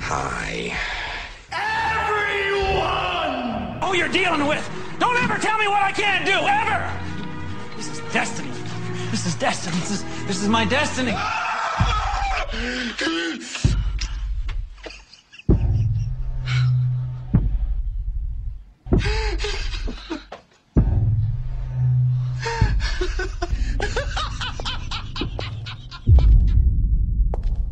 Hi. Everyone! Oh, you're dealing with. Don't ever tell me what I can't do, ever! This is destiny. This is destiny. This is my destiny.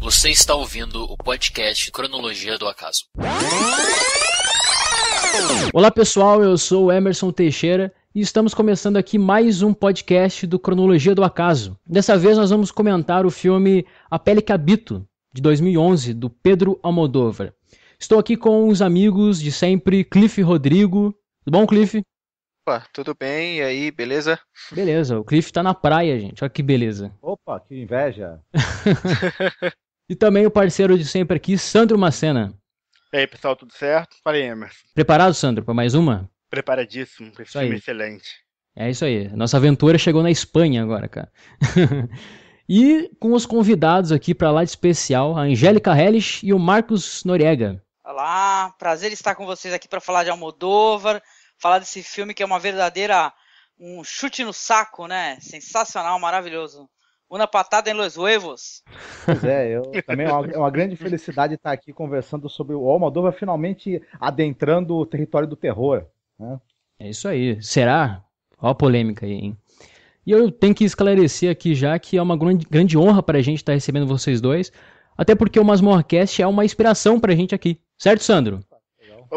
Você está ouvindo o podcast Cronologia do Acaso. Olá pessoal, eu sou o Emerson Teixeira e estamos começando aqui mais um podcast do Cronologia do Acaso. Dessa vez nós vamos comentar o filme A Pele que Habito, de 2011, do Pedro Almodóvar. Estou aqui com os amigos de sempre, Cliff e Rodrigo. Tudo bom, Cliff? Opa, tudo bem? E aí, beleza? Beleza, o Cliff tá na praia, gente. Olha que beleza. Opa, que inveja. E também o parceiro de sempre aqui, Sandro Macena. E aí, pessoal, tudo certo? Fala aí, Emerson. Preparado, Sandro, para mais uma? Preparadíssimo, esse Isso filme aí. excelente. É isso aí. Nossa aventura chegou na Espanha agora, cara. E com os convidados aqui para lá de especial, a Angélica Hellish e o Marcos Noriega. Olá, prazer estar com vocês aqui para falar de Almodóvar, falar desse filme que é uma verdadeira, um chute no saco, né? Sensacional, maravilhoso. Una patada em los huevos. Pois é, também é uma grande felicidade estar aqui conversando sobre o Almodóvar finalmente adentrando o território do terror, né? É isso aí. Será? Olha a polêmica aí, hein? E eu tenho que esclarecer aqui já que é uma grande honra pra gente estar recebendo vocês dois, até porque o Masmorracast é uma inspiração pra gente aqui. Certo, Sandro?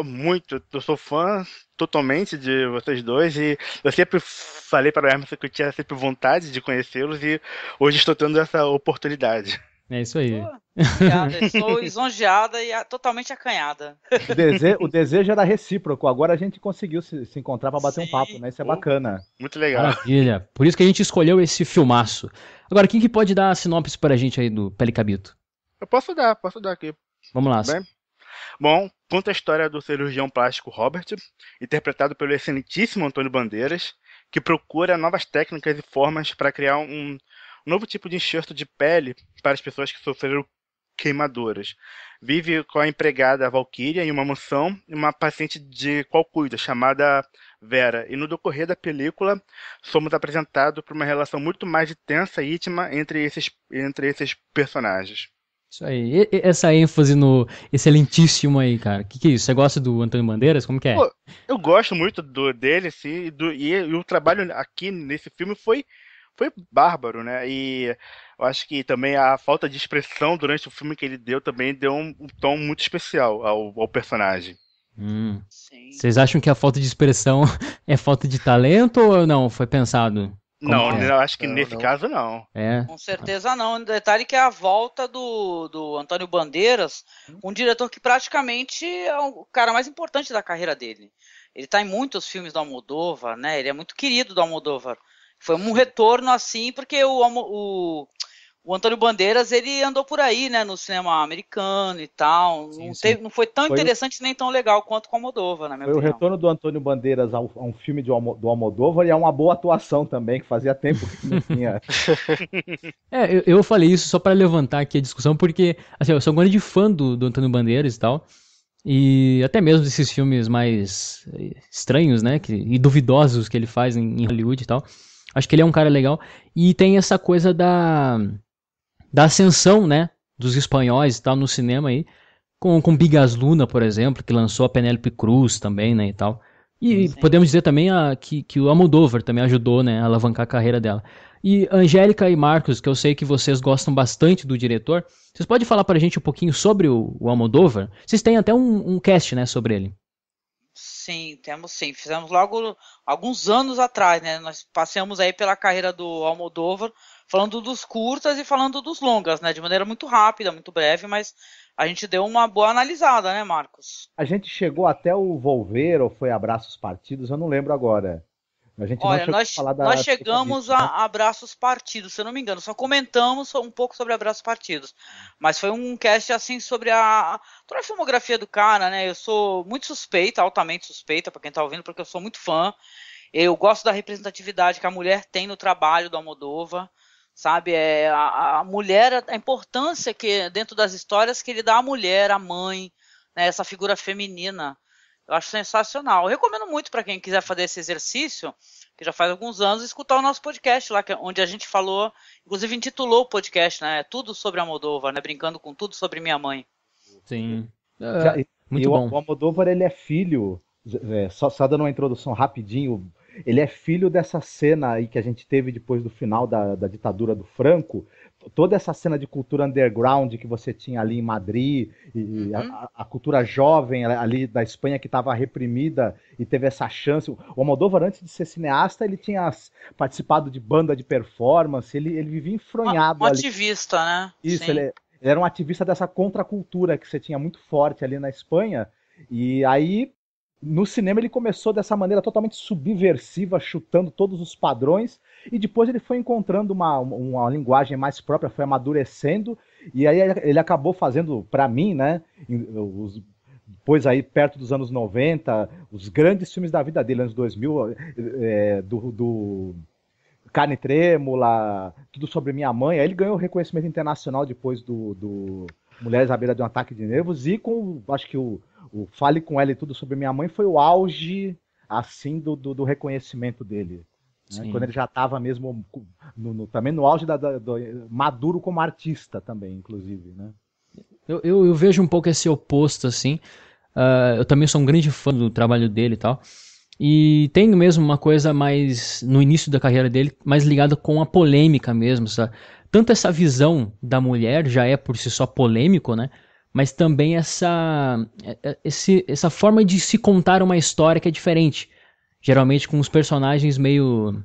Muito, eu sou fã totalmente de vocês dois e eu sempre falei para o Emerson que eu tinha sempre vontade de conhecê-los e hoje estou tendo essa oportunidade. É isso aí. Obrigada, sou lisonjeada e totalmente acanhada. O desejo era recíproco, agora a gente conseguiu se encontrar para bater um papo, né? Isso é bacana. Muito legal. Maravilha. Por isso que a gente escolheu esse filmaço. Agora, quem que pode dar a sinopse pra gente aí do Pele que Habito? Eu posso dar aqui. Vamos lá. Bem? Bom, conta a história do cirurgião plástico Robert, interpretado pelo excelentíssimo Antônio Bandeiras, que procura novas técnicas e formas para criar um novo tipo de enxerto de pele para as pessoas que sofreram queimaduras. Vive com a empregada Valquíria em uma mansão e uma paciente de qual cuida, chamada Vera. E no decorrer da película, somos apresentados por uma relação muito mais tensa e íntima entre esses personagens. Isso aí. E essa ênfase no excelentíssimo aí, cara. Que é isso? Você gosta do Antônio Bandeiras? Como que é? Pô, eu gosto muito dele, sim, e o trabalho aqui nesse filme foi bárbaro, né? E eu acho que também a falta de expressão durante o filme que ele deu também deu um tom muito especial ao personagem. Sim. Vocês acham que a falta de expressão é falta de talento ou não? Foi pensado? Não, é? eu acho que nesse caso não. É. Com certeza não. Um detalhe que é a volta do Antônio Bandeiras, um diretor que praticamente é o cara mais importante da carreira dele. Ele está em muitos filmes do Almodóvar, né? Ele é muito querido do Almodóvar. Foi um retorno assim, porque o Antônio Bandeiras, ele andou por aí, né, no cinema americano e tal. Não foi tão interessante nem tão legal quanto com o Almodóvar, na minha opinião. Foi o retorno do Antônio Bandeiras a um filme do Almodóvar e a uma boa atuação também, que fazia tempo que não tinha. Eu falei isso só para levantar aqui a discussão, porque assim, eu sou um grande fã do Antônio Bandeiras e tal, e até mesmo desses filmes mais estranhos, né, e duvidosos que ele faz em Hollywood e tal. Acho que ele é um cara legal. E tem essa coisa da ascensão, né, dos espanhóis e tal no cinema aí, com Bigas Luna, por exemplo, que lançou a Penélope Cruz também, né, e tal. E Sim. podemos dizer também que o Almodóvar também ajudou, né, a alavancar a carreira dela. E Angélica e Marcos, que eu sei que vocês gostam bastante do diretor, vocês podem falar pra gente um pouquinho sobre o Almodóvar? Vocês têm até um cast, né, sobre ele. Sim, temos sim. Fizemos logo alguns anos atrás, né? Nós passeamos aí pela carreira do Almodóvar, falando dos curtas e falando dos longas, né? De maneira muito rápida, muito breve, mas a gente deu uma boa analisada, né, Marcos? A gente chegou até o Volver ou foi Abraços Partidos, eu não lembro agora. A gente Olha, não chegou a falar nós chegamos a Abraços Partidos, se eu não me engano, só comentamos um pouco sobre Abraços Partidos, mas foi um cast assim sobre toda a filmografia do cara, né? Eu sou muito suspeita, altamente suspeita pra quem tá ouvindo, porque eu sou muito fã. Eu gosto da representatividade que a mulher tem no trabalho do Almodóvar. sabe? A mulher, a importância que dentro das histórias que ele dá à mulher, à mãe, né, essa figura feminina. Eu acho sensacional. Eu recomendo muito para quem quiser fazer esse exercício, que já faz alguns anos, escutar o nosso podcast lá, onde a gente falou, inclusive intitulou o podcast, né? Tudo sobre Almodóvar, né? Brincando com tudo sobre minha mãe. Sim. Muito bom. O Almodóvar, ele é filho, só dando uma introdução rapidinho, ele é filho dessa cena aí que a gente teve depois do final da ditadura do Franco, toda essa cena de cultura underground que você tinha ali em Madrid, e a cultura jovem ali da Espanha que estava reprimida e teve essa chance. O Almodóvar, antes de ser cineasta, ele tinha participado de banda de performance, ele vivia enfronhado ali. Ativista, né? Isso, Sim. ele era um ativista dessa contracultura que você tinha muito forte ali na Espanha, e aí no cinema ele começou dessa maneira totalmente subversiva, chutando todos os padrões, e depois ele foi encontrando uma linguagem mais própria, foi amadurecendo, e aí ele acabou fazendo, para mim, né, depois aí perto dos anos 90, os grandes filmes da vida dele, anos 2000, do Carne Trêmula, Tudo Sobre Minha Mãe. Aí ele ganhou reconhecimento internacional depois do Mulheres à Beira de um Ataque de Nervos, e acho que o Fale Com Ela e Tudo Sobre Minha Mãe foi o auge, assim, do reconhecimento dele. Né? Quando ele já estava mesmo também no auge maduro como artista também, inclusive. Né? Eu vejo um pouco esse oposto, assim. Eu também sou um grande fã do trabalho dele e tal. E tem mesmo uma coisa mais, no início da carreira dele, mais ligada com a polêmica mesmo, sabe? Tanto essa visão da mulher já é por si só polêmico, né? Mas também essa forma de se contar uma história que é diferente. Geralmente com os personagens meio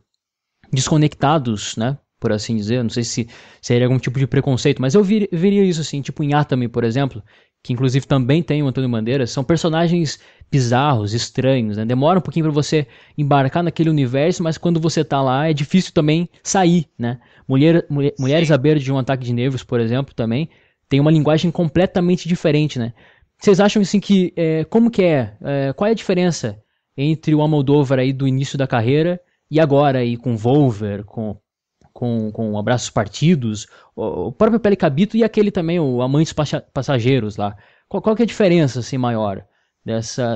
desconectados, né? Por assim dizer. Não sei se seria algum tipo de preconceito, mas eu veria isso assim, tipo em Atami, por exemplo, que inclusive também tem o Antônio Bandeiras, são personagens bizarros, estranhos, né? Demora um pouquinho para você embarcar naquele universo, mas quando você tá lá é difícil também sair, né? Mulheres à Beira de um Ataque de Nervos, por exemplo, também tem uma linguagem completamente diferente, né? Vocês acham assim que, como que qual é a diferença entre o Almodóvar aí do início da carreira e agora aí com Volver, com Abraços Partidos, o próprio Pele Cabito e aquele também, o Amantes Passageiros lá. Qual que é a diferença assim maior?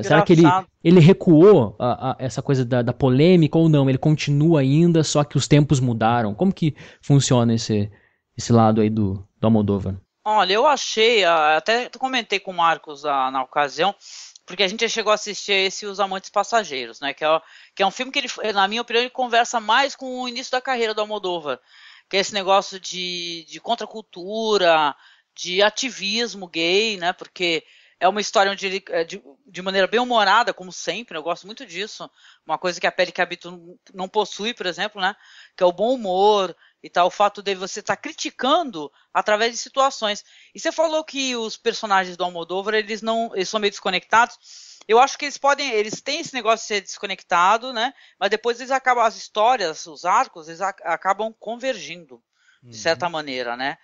Será que ele recuou essa coisa da polêmica ou não? Ele continua ainda, só que os tempos mudaram? Como que funciona esse lado aí do Almodóvar? Olha, eu achei, até comentei com o Marcos na ocasião, porque a gente já chegou a assistir Os Amantes Passageiros, né? Que é um filme que ele, na minha opinião, ele conversa mais com o início da carreira do Almodóvar, que é esse negócio de contracultura, de ativismo gay, né? Porque é uma história onde ele, de maneira bem humorada, como sempre, eu gosto muito disso. Uma coisa que a Pele Cabito não possui, por exemplo, né? Que é o bom humor e tal, o fato de você estar criticando através de situações. E você falou que os personagens do Almodóvar, eles são meio desconectados. Eu acho que eles têm esse negócio de ser desconectado, né? Mas depois eles acabam, as histórias, os arcos, eles acabam convergindo, de certa maneira, né?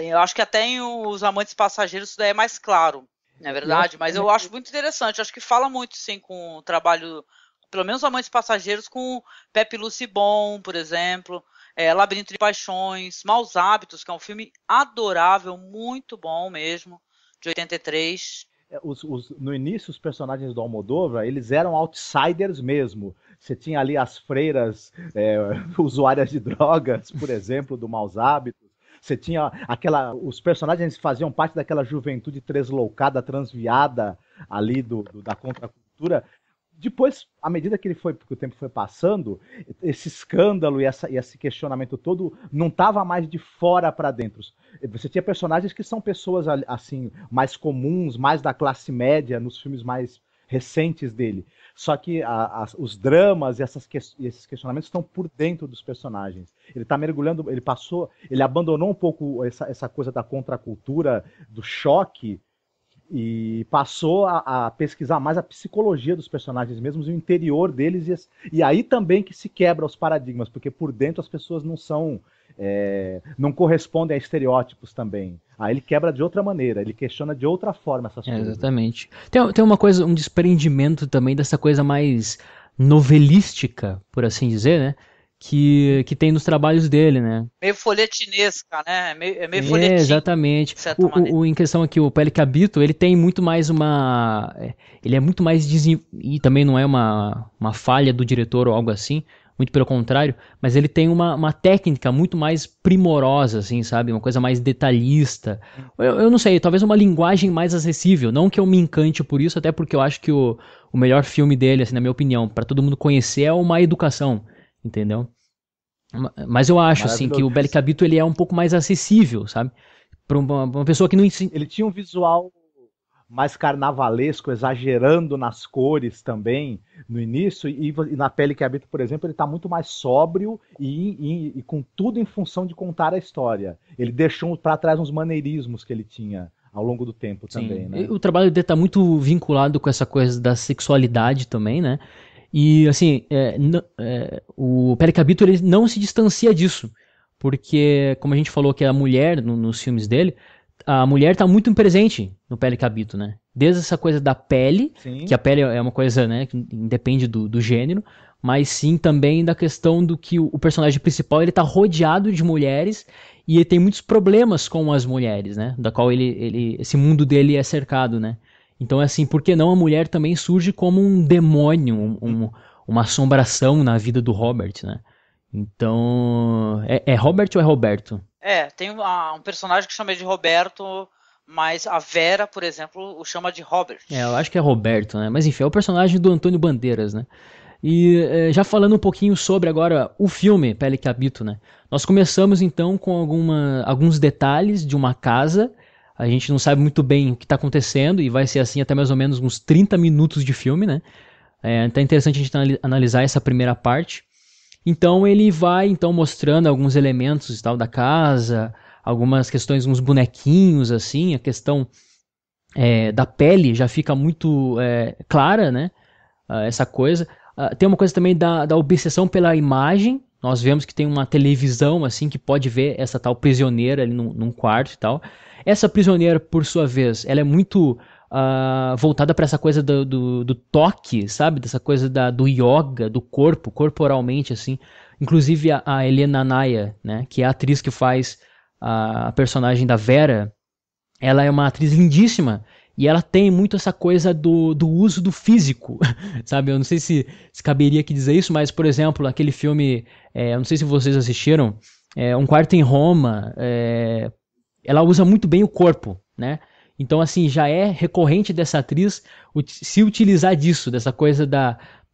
Eu acho que até em Os Amantes Passageiros isso daí é mais claro, não é verdade? Mas eu acho muito interessante, eu acho que fala muito, sim, com o trabalho, pelo menos Os Amantes Passageiros, com Pepe Lucibon, por exemplo, Labirinto de Paixões, Maus Hábitos, que é um filme adorável, muito bom mesmo, de 83. No início, os personagens do Almodóvar, eles eram outsiders mesmo. Você tinha ali as freiras usuárias de drogas, por exemplo, do Maus Hábitos. Você tinha os personagens faziam parte daquela juventude tresloucada, transviada ali da contracultura. Depois, à medida que o tempo foi passando, esse escândalo e esse questionamento todo não estava mais de fora para dentro. Você tinha personagens que são pessoas assim mais comuns, mais da classe média, nos filmes mais recentes dele. Só que os dramas e esses questionamentos estão por dentro dos personagens. Ele está mergulhando, ele abandonou um pouco essa coisa da contracultura, do choque, e passou a pesquisar mais a psicologia dos personagens mesmos, o interior deles, e aí também que se quebra os paradigmas, porque por dentro as pessoas não correspondem a estereótipos também. Aí ele quebra de outra maneira, ele questiona de outra forma essas coisas. Exatamente. Tem uma coisa, um desprendimento também dessa coisa mais novelística, por assim dizer, né? que tem nos trabalhos dele, né? Meio folhetinesca, né? Meio folhetim. Exatamente. Em questão aqui, o Pele que Habito, ele tem muito mais uma... Ele é muito mais... E também não é uma falha do diretor ou algo assim, muito pelo contrário, mas ele tem uma técnica muito mais primorosa, assim, sabe? Uma coisa mais detalhista. Eu não sei, talvez uma linguagem mais acessível. Não que eu me encante por isso, até porque eu acho que o melhor filme dele, assim, na minha opinião, para todo mundo conhecer, é Uma Educação, entendeu? Mas eu acho, assim, que o Pele que Habito, ele é um pouco mais acessível, sabe? Para uma pessoa que não... Ele tinha um visual mais carnavalesco, exagerando nas cores também no início, e na Pele que Habito, por exemplo, ele está muito mais sóbrio e com tudo em função de contar a história. Ele deixou para trás uns maneirismos que ele tinha ao longo do tempo. Sim. Também, né? O trabalho dele está muito vinculado com essa coisa da sexualidade também, né? E assim, o Pele que Habito, ele não se distancia disso, porque, como a gente falou que a mulher, nos filmes dele, a mulher está muito presente no Pele que Habito, né? Desde essa coisa da pele, sim, que a pele é uma coisa, né, que independe do gênero, mas sim também da questão do que o personagem principal, ele tá rodeado de mulheres e ele tem muitos problemas com as mulheres, né? Da qual esse mundo dele é cercado, né? Então, assim, por que não a mulher também surge como um demônio, uma assombração na vida do Robert, né? Então, é Robert ou é Roberto? Tem um personagem que chama de Roberto, mas a Vera, por exemplo, o chama de Robert. Eu acho que é Roberto, né? Mas enfim, é o personagem do Antônio Bandeiras, né? E já falando um pouquinho sobre agora o filme Pele que Habito, né? Nós começamos então com alguns detalhes de uma casa. A gente não sabe muito bem o que está acontecendo e vai ser assim até mais ou menos uns 30 minutos de filme, né? Então é interessante a gente analisar essa primeira parte. Então ele vai mostrando alguns elementos e tal da casa, algumas questões, uns bonequinhos assim, a questão da pele já fica muito clara, né? Essa coisa. Tem uma coisa também da obsessão pela imagem. Nós vemos que tem uma televisão assim que pode ver essa tal prisioneira ali num quarto e tal. Essa prisioneira, por sua vez, ela é muito voltada para essa coisa do toque, sabe? Dessa coisa do yoga, do corpo, corporalmente, assim. Inclusive a Helena Anaya, né? Que é a atriz que faz a personagem da Vera. Ela é uma atriz lindíssima e ela tem muito essa coisa do uso do físico, sabe? Eu não sei se caberia aqui dizer isso, mas, por exemplo, aquele filme, eu não sei se vocês assistiram, Um Quarto em Roma, ela usa muito bem o corpo, né? Então, assim, já é recorrente dessa atriz se utilizar disso, dessa coisa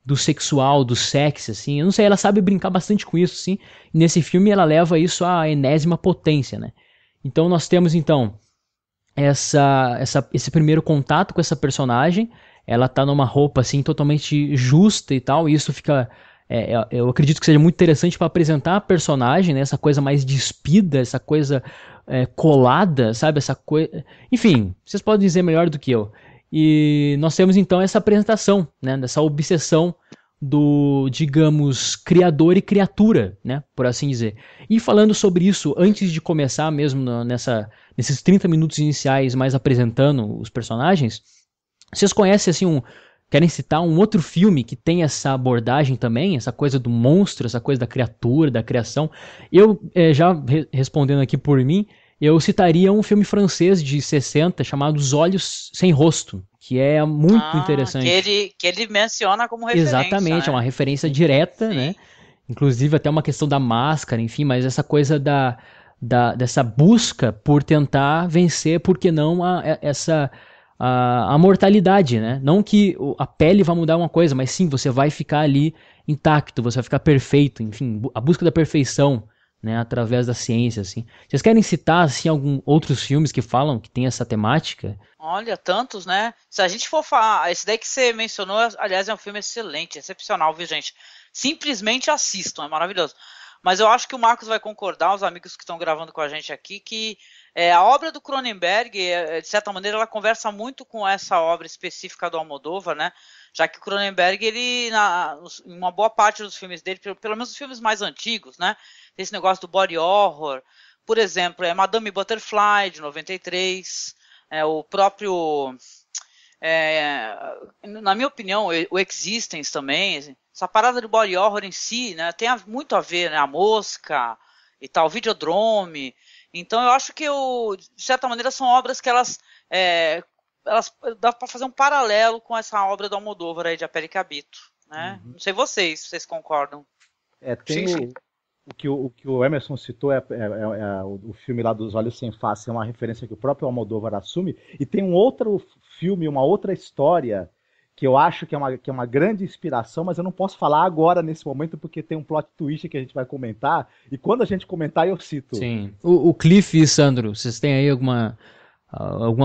do sexual, do sexo, assim. Eu não sei, ela sabe brincar bastante com isso, sim. E nesse filme ela leva isso à enésima potência, né? Então nós temos, esse primeiro contato com essa personagem. Ela tá numa roupa, assim, totalmente justa e tal. E isso fica... eu acredito que seja muito interessante para apresentar a personagem, né? Essa coisa mais despida, essa coisa colada, sabe? Essa coisa... Enfim, vocês podem dizer melhor do que eu. E nós temos então essa apresentação, né? Dessa obsessão do, digamos, criador e criatura, né? Por assim dizer. E falando sobre isso, antes de começar mesmo nesses 30 minutos iniciais, mais apresentando os personagens, vocês conhecem, assim, querem citar um outro filme que tem essa abordagem também, essa coisa do monstro, essa coisa da criatura, da criação? Eu, já respondendo aqui por mim, eu citaria um filme francês de 60 chamado Os Olhos Sem Rosto, que é muito interessante. Que ele menciona como referência. Exatamente, é uma referência direta, sim, né? Inclusive até uma questão da máscara, enfim, mas essa coisa dessa busca por tentar vencer, por que não, a mortalidade, né? Não que a pele vá mudar uma coisa, mas sim, você vai ficar ali intacto, você vai ficar perfeito, enfim, a busca da perfeição, né, através da ciência, assim. Vocês querem citar, assim, alguns outros filmes que falam que tem essa temática? Olha, tantos, né? Se a gente for falar, esse daí que você mencionou, aliás, é um filme excelente, excepcional, viu, gente? Simplesmente assistam, é maravilhoso. Mas eu acho que o Marcos vai concordar, os amigos que estão gravando com a gente aqui, que a obra do Cronenberg, de certa maneira, ela conversa muito com essa obra específica do Almodóvar, né? Já que o Cronenberg, ele, em uma boa parte dos filmes dele, pelo menos os filmes mais antigos, né? Tem esse negócio do body horror. Por exemplo, Madame Butterfly, de 93. O próprio... na minha opinião, o Existence também. essa parada do body horror em si, né, tem muito a ver, né, a Mosca e tal, o Videodrome. Então eu acho que, de certa maneira, são obras que elas dá para fazer um paralelo com essa obra do Almodóvar aí, de A Pele que Habito, né? Não sei vocês concordam. Tem sim. O que o Emerson citou o filme lá dos Olhos Sem Face, é uma referência que o próprio Almodóvar assume, e tem um outro filme, uma outra história, que eu acho que é uma grande inspiração, mas eu não posso falar agora, nesse momento, porque tem um plot twist que a gente vai comentar, e quando a gente comentar eu cito. Sim. O Cliff e Sandro, vocês têm aí alguma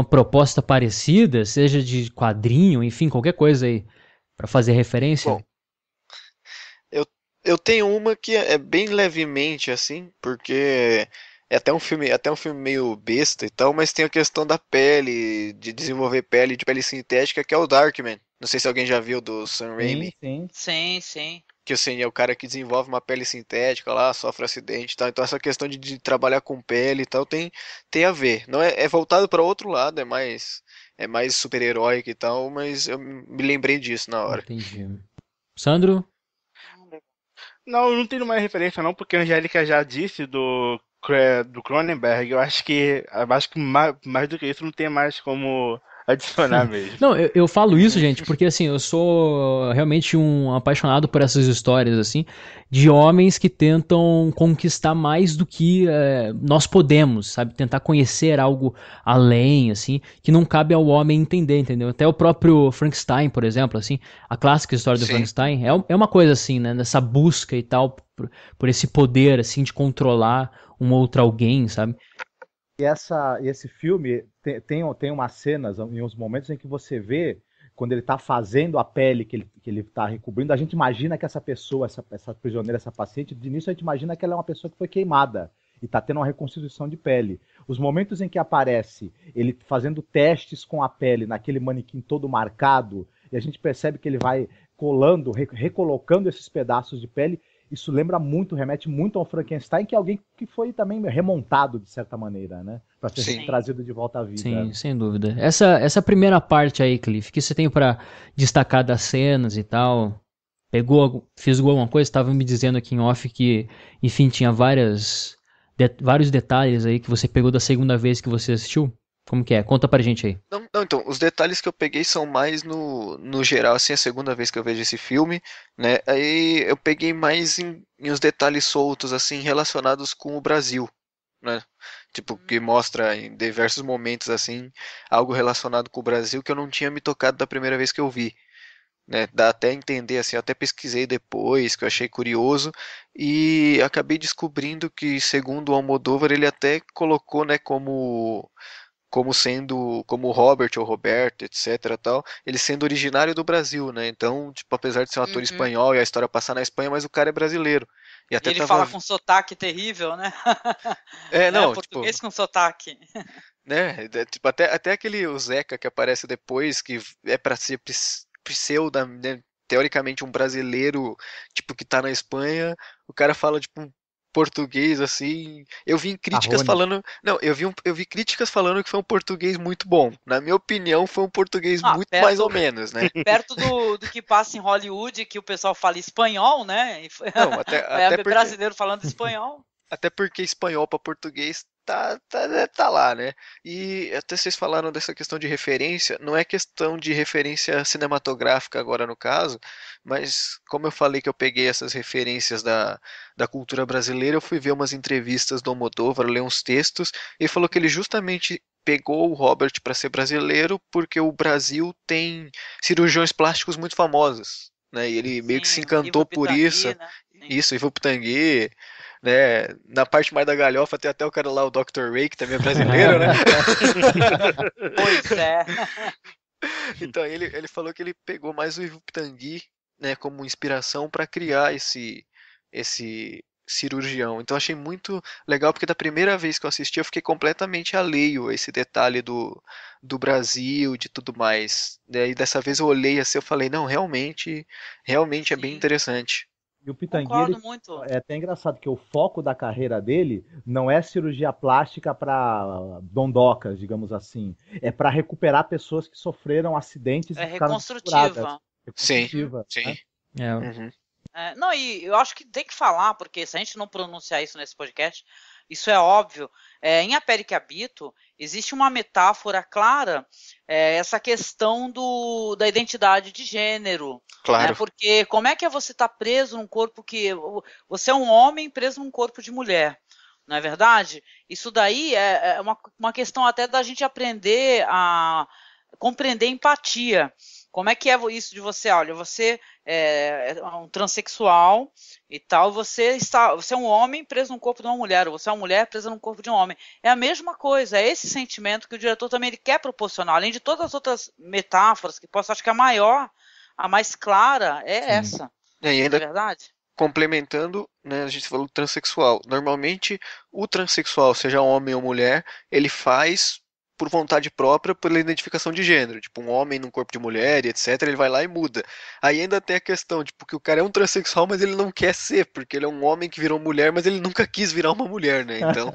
proposta parecida, seja de quadrinho, enfim, qualquer coisa aí, para fazer referência? Bom, eu tenho uma que é bem levemente assim, porque é até um filme meio besta e tal, mas tem a questão da pele, de desenvolver pele de pele sintética, que é o Darkman. Não sei se alguém já viu, do Sam Raimi. Sim. Que assim, é o cara que desenvolve uma pele sintética lá, sofre acidente e tal. Então essa questão de trabalhar com pele e tal tem a ver. Não é voltado para outro lado, é mais super-heróico e tal, mas eu me lembrei disso na hora. Entendi. Sandro? Não, eu não tenho mais referência não, porque a Angélica já disse do Cronenberg. Eu acho que mais do que isso não tem mais como adicionar mesmo. Não, eu falo isso, gente, porque assim, eu sou realmente um apaixonado por essas histórias, assim, de homens que tentam conquistar mais do que nós podemos, sabe? Tentar conhecer algo além, assim, que não cabe ao homem entender, entendeu? Até o próprio Frankenstein, por exemplo, assim, a clássica história do Sim. Frankenstein é uma coisa assim, né? Nessa busca e tal, por esse poder, assim, de controlar um outro alguém, sabe? E esse filme tem umas cenas, em uns momentos em que você vê, quando ele está fazendo a pele que ele está recobrindo, a gente imagina que essa pessoa, essa prisioneira, essa paciente, de início a gente imagina que ela é uma pessoa que foi queimada e está tendo uma reconstituição de pele. Os momentos em que aparece ele fazendo testes com a pele naquele manequim todo marcado, e a gente percebe que ele vai colando, recolocando esses pedaços de pele, isso remete muito ao Frankenstein, que é alguém que foi também remontado, de certa maneira, né? Para ser trazido de volta à vida. Sim, sem dúvida. Essa primeira parte aí, Cliff, que você tem para destacar das cenas e tal? Fez alguma coisa? Estava me dizendo aqui em off que, enfim, tinha vários detalhes aí que você pegou da segunda vez que você assistiu? Como que é? Conta pra gente aí. Não, então, os detalhes que eu peguei são mais no geral, assim, a segunda vez que eu vejo esse filme, né? Aí eu peguei mais em uns detalhes soltos, assim, relacionados com o Brasil, né? Tipo, que mostra em diversos momentos, assim, algo relacionado com o Brasil que eu não tinha me tocado da primeira vez que eu vi. Né, dá até entender, assim, eu até pesquisei depois, que eu achei curioso, e acabei descobrindo que, segundo o Almodóvar, ele até colocou, né, como Robert ou Roberto, etc, tal, ele sendo originário do Brasil, né? Então, tipo, apesar de ser um ator espanhol e a história passar na Espanha, mas o cara é brasileiro. E até ele fala com sotaque terrível, né? Não, português tipo, com sotaque. Né? Tipo, até aquele o Zeca que aparece depois, que é pra ser pseudo, né? Teoricamente um brasileiro, tipo, que tá na Espanha, o cara fala, tipo, português, assim. Eu vi críticas falando. Não, eu vi críticas falando que foi um português muito bom. Na minha opinião, foi um português muito mais ou menos, né? Perto do que passa em Hollywood, que o pessoal fala espanhol, né? Não, até porque brasileiro falando espanhol. Até porque espanhol para português tá lá, né? E até vocês falaram dessa questão de referência, não é questão de referência cinematográfica agora no caso, mas como eu falei que eu peguei essas referências da cultura brasileira, eu fui ver umas entrevistas do Almodóvar, ler uns textos, e ele falou que ele justamente pegou o Robert para ser brasileiro porque o Brasil tem cirurgiões plásticos muito famosos, né? E ele meio que se encantou por isso. Né? Isso, Ivo Pitangui, né? Na parte mais da galhofa tem até o cara lá, o Dr. Ray, que também é brasileiro, né? Pois é. Então ele falou que ele pegou mais o Ivo Pitangui, né, como inspiração para criar esse cirurgião. Então achei muito legal, porque da primeira vez que eu assisti eu fiquei completamente alheio a esse detalhe do Brasil, de tudo mais. E dessa vez eu olhei assim, eu falei, não, realmente é bem interessante. E o Pitangui, é até engraçado que o foco da carreira dele não é cirurgia plástica para dondocas, digamos assim. É para recuperar pessoas que sofreram acidentes e ficaram reconstrutiva. Sim. Né? Uhum. Não, e eu acho que tem que falar, porque se a gente não pronunciar isso nesse podcast, isso é óbvio. Em A Pele que Habito, existe uma metáfora clara, essa questão da identidade de gênero. Claro. Né? Porque como é que você estar preso num corpo que... Você é um homem preso num corpo de mulher, não é verdade? Isso daí é uma questão até da gente aprender a compreender empatia. Como é que é isso de você? Olha, você é um transexual e tal, você é um homem preso no corpo de uma mulher, ou você é uma mulher presa no corpo de um homem. É a mesma coisa, é esse sentimento que o diretor também ele quer proporcionar, além de todas as outras metáforas, que posso acho que a maior, a mais clara é essa. E ainda Não é verdade? complementando, né, a gente falou do transexual. Normalmente, o transexual, seja homem ou mulher, ele faz por vontade própria, pela identificação de gênero. Tipo, um homem num corpo de mulher e etc, ele vai lá e muda. Aí ainda tem a questão, tipo, que o cara é um transexual, mas ele não quer ser, porque ele é um homem que virou mulher, mas ele nunca quis virar uma mulher, né? Então...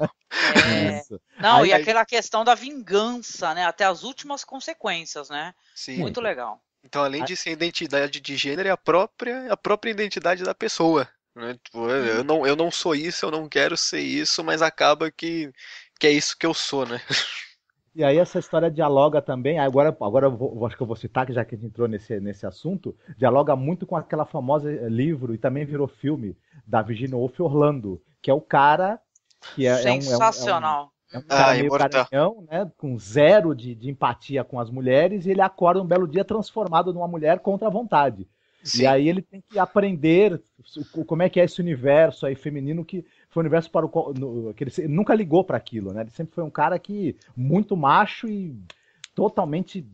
Não, aí, e aquela questão da vingança, né? Até as últimas consequências, né? Sim. Muito legal. Então, além de ser identidade de gênero, é a própria identidade da pessoa. Né? Tipo, eu não sou isso, eu não quero ser isso, mas acaba que é isso que eu sou, né? E aí essa história dialoga também, agora acho que eu vou citar, que já que a gente entrou nesse assunto, dialoga muito com aquela famosa livro, e também virou filme, da Virginia Woolf, Orlando, que é o cara que sensacional. É um cara meio garanhão, né, com zero de empatia com as mulheres, e ele acorda um belo dia transformado numa mulher contra a vontade. Sim. E aí ele tem que aprender como é que é esse universo aí feminino, que foi um universo para que ele nunca ligou para aquilo, né? Ele sempre foi um cara que muito macho e totalmente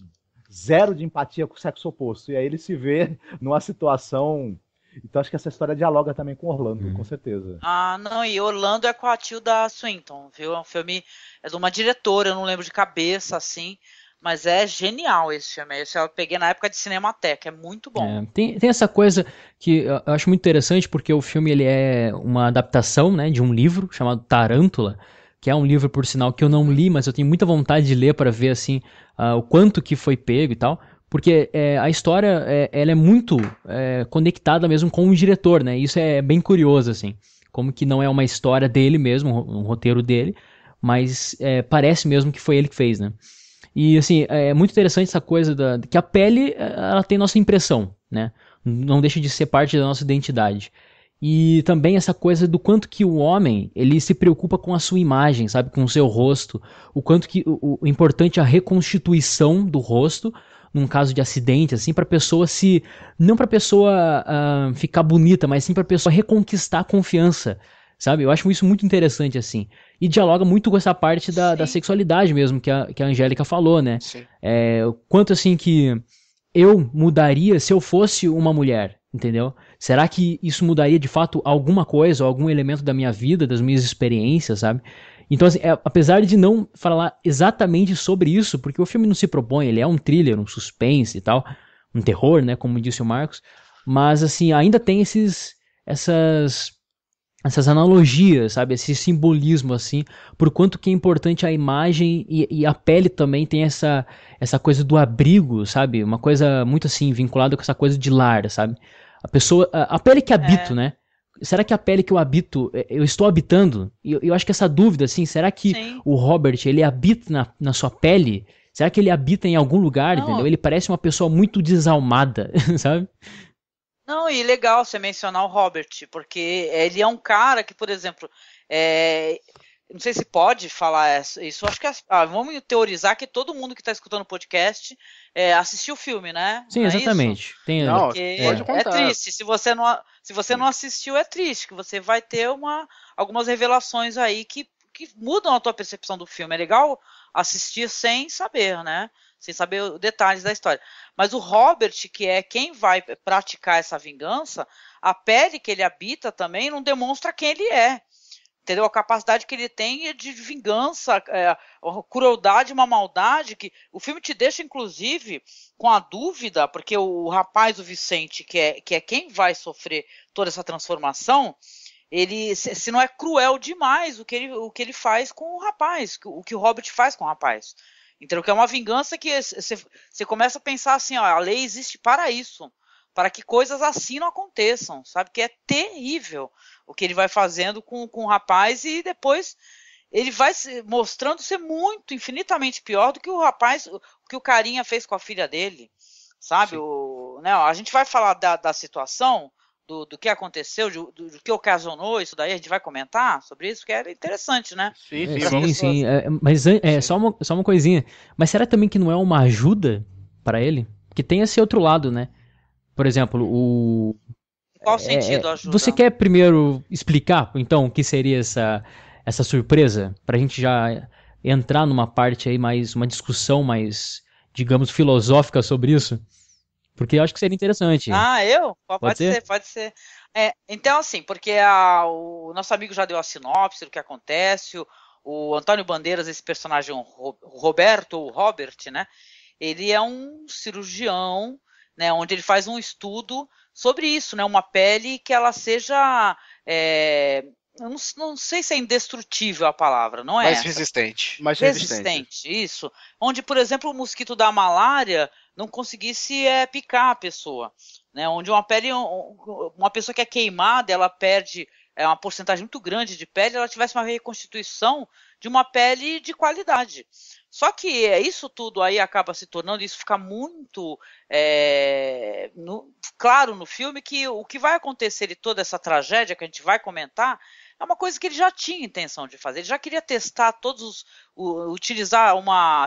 zero de empatia com o sexo oposto. E aí ele se vê numa situação... Então acho que essa história dialoga também com Orlando, com certeza. Ah, não, e Orlando é com a Tilda Swinton, viu? É um filme, é de uma diretora, eu não lembro de cabeça, assim, mas é genial esse filme. Esse eu peguei na época de Cinemateca, é muito bom. Tem essa coisa que eu acho muito interessante, porque o filme ele é uma adaptação, né, de um livro chamado Tarântula, que é um livro, por sinal, que eu não li, mas eu tenho muita vontade de ler para ver assim o quanto que foi pego e tal. Porque a história ela é muito conectada mesmo com o diretor, né? Isso é bem curioso, assim. Como que não é uma história dele mesmo, um roteiro dele, mas parece mesmo que foi ele que fez, né? E, assim, é muito interessante essa coisa que a pele, ela tem nossa impressão, né? Não deixa de ser parte da nossa identidade. E também essa coisa do quanto que o homem, ele se preocupa com a sua imagem, sabe? Com o seu rosto. O quanto que o importante é a reconstituição do rosto, num caso de acidente, assim, pra pessoa não pra pessoa ficar bonita, mas sim pra pessoa reconquistar a confiança, sabe? Eu acho isso muito interessante, assim. E dialoga muito com essa parte da sexualidade mesmo, que a Angélica falou, né? O quanto, assim, que eu mudaria se eu fosse uma mulher, entendeu? Será que isso mudaria, de fato, alguma coisa, ou algum elemento da minha vida, das minhas experiências, sabe? Então, assim, apesar de não falar exatamente sobre isso, porque o filme não se propõe, ele é um thriller, um suspense e tal, um terror, né, como disse o Marcos, mas, assim, ainda tem essas analogias, sabe, esse simbolismo, assim, por quanto que é importante a imagem e a pele também tem essa coisa do abrigo, sabe, uma coisa muito, assim, vinculada com essa coisa de lar, sabe, a pele que habito, né? Será que a pele que eu habito, eu estou habitando? E eu acho que essa dúvida, assim, será que o Robert, ele habita na sua pele? Será que ele habita em algum lugar, entendeu? Ele parece uma pessoa muito desalmada, sabe? Não, e legal você mencionar o Robert, porque ele é um cara que, por exemplo, não sei se pode falar isso, acho que vamos teorizar que todo mundo que está escutando o podcast assistiu o filme, né? Sim, exatamente. Pode contar. É triste, se você não assistiu, é triste, que você vai ter algumas revelações aí que mudam a tua percepção do filme. É legal assistir sem saber, né? Sem saber os detalhes da história. Mas o Robert, que é quem vai praticar essa vingança, a pele que ele habita também não demonstra quem ele é. Entendeu? A capacidade que ele tem é de vingança, uma crueldade, uma maldade, que o filme te deixa, inclusive, com a dúvida, porque o rapaz, o Vicente, que é quem vai sofrer toda essa transformação, ele, se não é cruel demais o que ele faz com o rapaz, o que o Robert faz com o rapaz. Entendeu? Que é uma vingança que você começa a pensar assim, ó, a lei existe para isso. para que coisas assim não aconteçam, sabe? Que é terrível o que ele vai fazendo com o rapaz e depois ele vai mostrando ser muito, infinitamente pior do que o rapaz, o que o carinha fez com a filha dele, sabe? Né, a gente vai falar da situação, do que aconteceu, do que ocasionou isso daí, a gente vai comentar sobre isso, que era interessante, né? Sim. Mas só uma coisinha. Mas será também que não é uma ajuda para ele? Porque tem esse outro lado, né? Por exemplo, Em qual sentido ajuda? Você quer primeiro explicar, então, o que seria essa surpresa? Pra gente já entrar numa parte aí mais, uma discussão mais, digamos, filosófica sobre isso? Porque eu acho que seria interessante. Eu? Pode ser? Pode ser. Então, assim, porque o nosso amigo já deu a sinopse do que acontece, o Antônio Bandeiras, esse personagem Roberto, ou Robert, né? Ele é um cirurgião, né, onde ele faz um estudo sobre isso, né? Uma pele que ela seja... eu não sei se é indestrutível a palavra, não é? Mais resistente. Mais resistente, isso. Onde, por exemplo, o mosquito da malária não conseguisse picar a pessoa, né? Onde uma pessoa que é queimada, ela perde uma porcentagem muito grande de pele, ela tivesse uma reconstituição de uma pele de qualidade. Só que isso tudo aí acaba se tornando, isso fica muito claro no filme, que o que vai acontecer de toda essa tragédia que a gente vai comentar é uma coisa que ele já tinha intenção de fazer. Ele já queria testar utilizar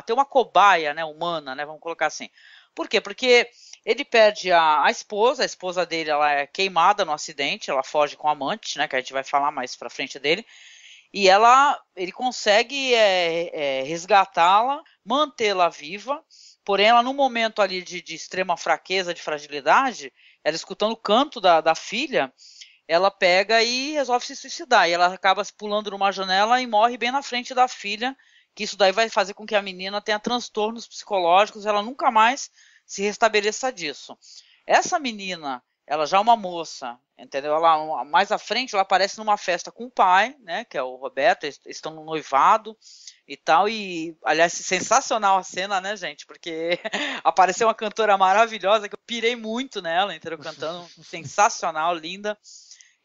ter uma cobaia, né, humana, né, vamos colocar assim. Por quê? Porque ele perde a esposa dele, ela é queimada no acidente, ela foge com o amante, né, que a gente vai falar mais pra frente dele, e ele consegue resgatá-la, mantê-la viva, porém ela num momento ali de extrema fraqueza, de fragilidade, ela escutando o canto da filha, ela pega e resolve se suicidar, e ela acaba pulando numa janela e morre bem na frente da filha, que isso daí vai fazer com que a menina tenha transtornos psicológicos, ela nunca mais se restabeleça disso. Essa menina, ela já é uma moça, entendeu? Ela, mais à frente, ela aparece numa festa com o pai, né, que é o Roberto, eles estão no noivado e tal, e, aliás, sensacional a cena, né, gente, porque apareceu uma cantora maravilhosa, que eu pirei muito nela, entendeu? Cantando, sensacional, linda,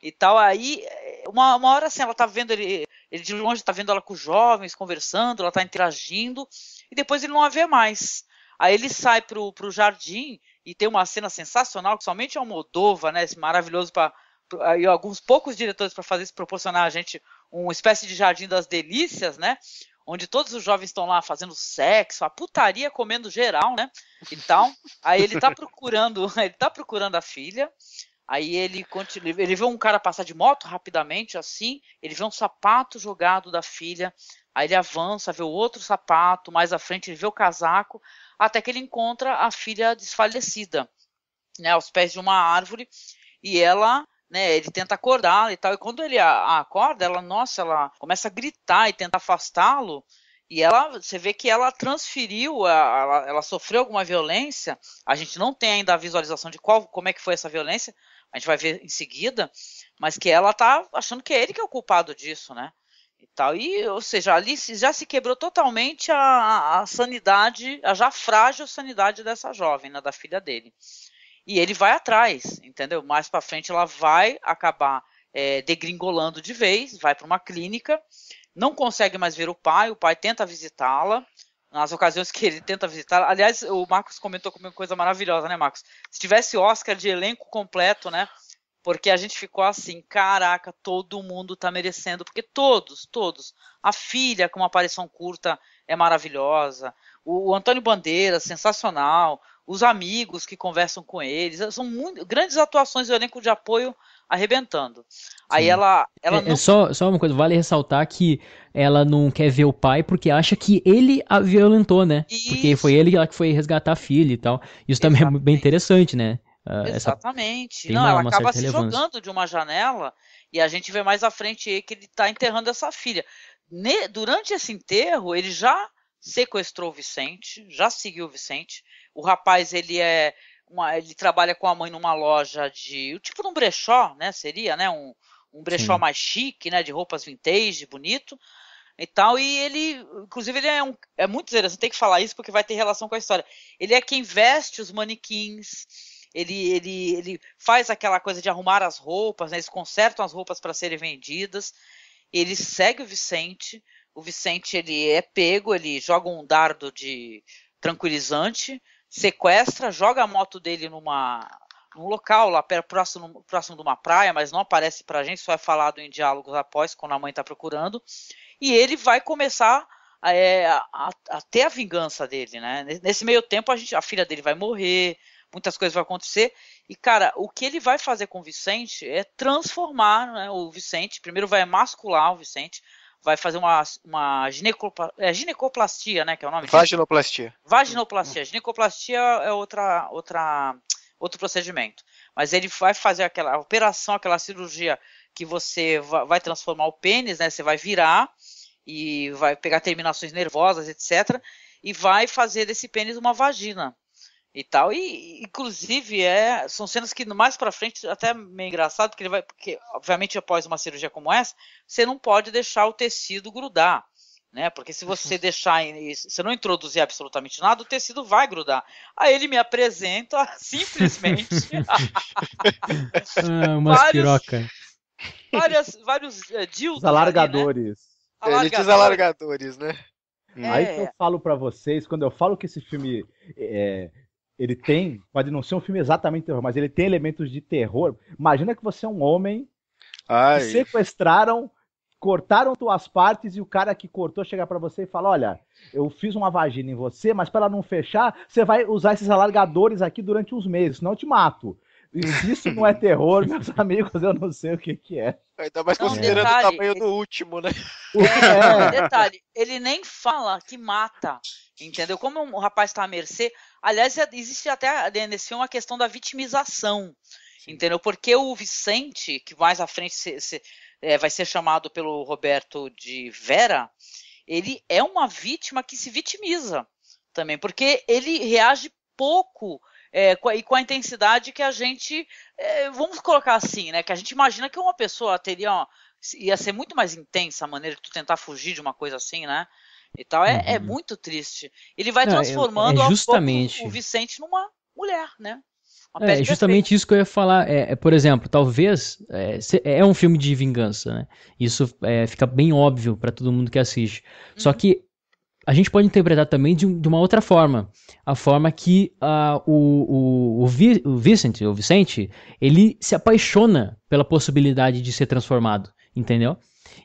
e tal. Aí, uma hora assim, ela tá vendo ele de longe tá vendo ela com os jovens, conversando, ela tá interagindo, e depois ele não a vê mais. Aí ele sai pro jardim, e tem uma cena sensacional, que somente é o Almodóvar, né, esse maravilhoso, e alguns poucos diretores para fazer isso, proporcionar a gente uma espécie de jardim das delícias, né, onde todos os jovens estão lá fazendo sexo, a putaria comendo geral, né, e tal. Aí ele tá procurando a filha. Aí ele vê um cara passar de moto rapidamente, assim, ele vê um sapato jogado da filha, aí ele avança, vê o outro sapato, mais à frente ele vê o casaco, até que ele encontra a filha desfalecida, né, aos pés de uma árvore, e ela, né, ele tenta acordá-la e tal, e quando ele a acorda, ela começa a gritar e tenta afastá-lo, e você vê que ela transferiu, ela sofreu alguma violência, a gente não tem ainda a visualização de como é que foi essa violência, a gente vai ver em seguida, mas que ela tá achando que é ele que é o culpado disso, né? E tal. Ou seja, ali já se quebrou totalmente a sanidade, a já frágil sanidade dessa jovem, né, da filha dele. E ele vai atrás, entendeu? Mais pra frente ela vai acabar degringolando de vez, vai para uma clínica, não consegue mais ver o pai tenta visitá-la, nas ocasiões que ele tenta visitar. Aliás, o Marcos comentou comigo uma coisa maravilhosa, né, Marcos? Se tivesse Oscar de elenco completo, né? Porque a gente ficou assim, caraca, todo mundo tá merecendo, porque todos, a filha com uma aparição curta é maravilhosa, o Antônio Bandeiras, sensacional, os amigos que conversam com eles, são grandes atuações do elenco de apoio arrebentando. Aí ela não... Só uma coisa, vale ressaltar que ela não quer ver o pai porque acha que ele a violentou, né? Isso. Porque foi ele que foi resgatar a filha e tal. Isso também é bem interessante, né? Exatamente. Ela acaba se jogando de uma janela e a gente vê mais à frente aí que ele tá enterrando essa filha. Durante esse enterro, ele já sequestrou o Vicente, já seguiu o Vicente. O rapaz, ele trabalha com a mãe numa loja tipo num brechó, né? Seria, né? Um brechó mais chique, né? De roupas vintage, bonito e tal. E ele, inclusive, ele é muito interessante, tem que falar isso porque vai ter relação com a história. Ele é quem veste os manequins, ele faz aquela coisa de arrumar as roupas, né? Eles consertam as roupas para serem vendidas, ele segue o Vicente ele é pego, ele joga um dardo de tranquilizante, sequestra, joga a moto dele num local lá próximo de uma praia, mas não aparece pra gente, só é falado em diálogos após, quando a mãe tá procurando, e ele vai começar a ter a vingança dele, né? Nesse meio tempo a filha dele vai morrer, muitas coisas vão acontecer, e cara, o que ele vai fazer com o Vicente é transformar, né, o Vicente, primeiro vai emascular o Vicente, vai fazer uma ginecoplastia, né, que é o nome disso? Vaginoplastia. Ginecoplastia é outro procedimento. Mas ele vai fazer aquela operação, aquela cirurgia que você vai transformar o pênis, né, você vai virar e vai pegar terminações nervosas, etc. E vai fazer desse pênis uma vagina. E tal, e inclusive são cenas que mais pra frente até meio engraçado, porque obviamente após uma cirurgia como essa, você não pode deixar o tecido grudar, né? Porque se você deixar, você não introduzir absolutamente nada, o tecido vai grudar. Aí ele me apresenta simplesmente umas piroca. vários dildos, alargadores. Ali, né? Elites alargadores, né? Aí que eu falo pra vocês, quando eu falo que esse filme ele tem, pode não ser um filme exatamente terror, mas ele tem elementos de terror. Imagina que você é um homem que sequestraram, cortaram tuas partes e o cara que cortou chega pra você e fala, olha, eu fiz uma vagina em você, mas pra ela não fechar, você vai usar esses alargadores aqui durante uns meses, senão eu te mato. E se isso não é terror, meus amigos, eu não sei o que é. Ainda mais considerando o tamanho do último, né? Detalhe, ele nem fala que mata, entendeu? Como o rapaz está à mercê, aliás, existe até nesse filme uma questão da vitimização, entendeu? Porque o Vicente, que mais à frente vai ser chamado pelo Roberto de Vera, ele é uma vítima que se vitimiza também, porque ele reage pouco e com a intensidade que a gente, vamos colocar assim, né, que a gente imagina que uma pessoa ia ser muito mais intensa a maneira de tu tentar fugir de uma coisa assim, né, e tal, é muito triste. Ele vai transformando justamente o Vicente numa mulher, né. É justamente isso que eu ia falar. Por exemplo, talvez é um filme de vingança, né? Isso fica bem óbvio para todo mundo que assiste. Só que a gente pode interpretar também de uma outra forma. A forma que o Vicente, ele se apaixona pela possibilidade de ser transformado, entendeu?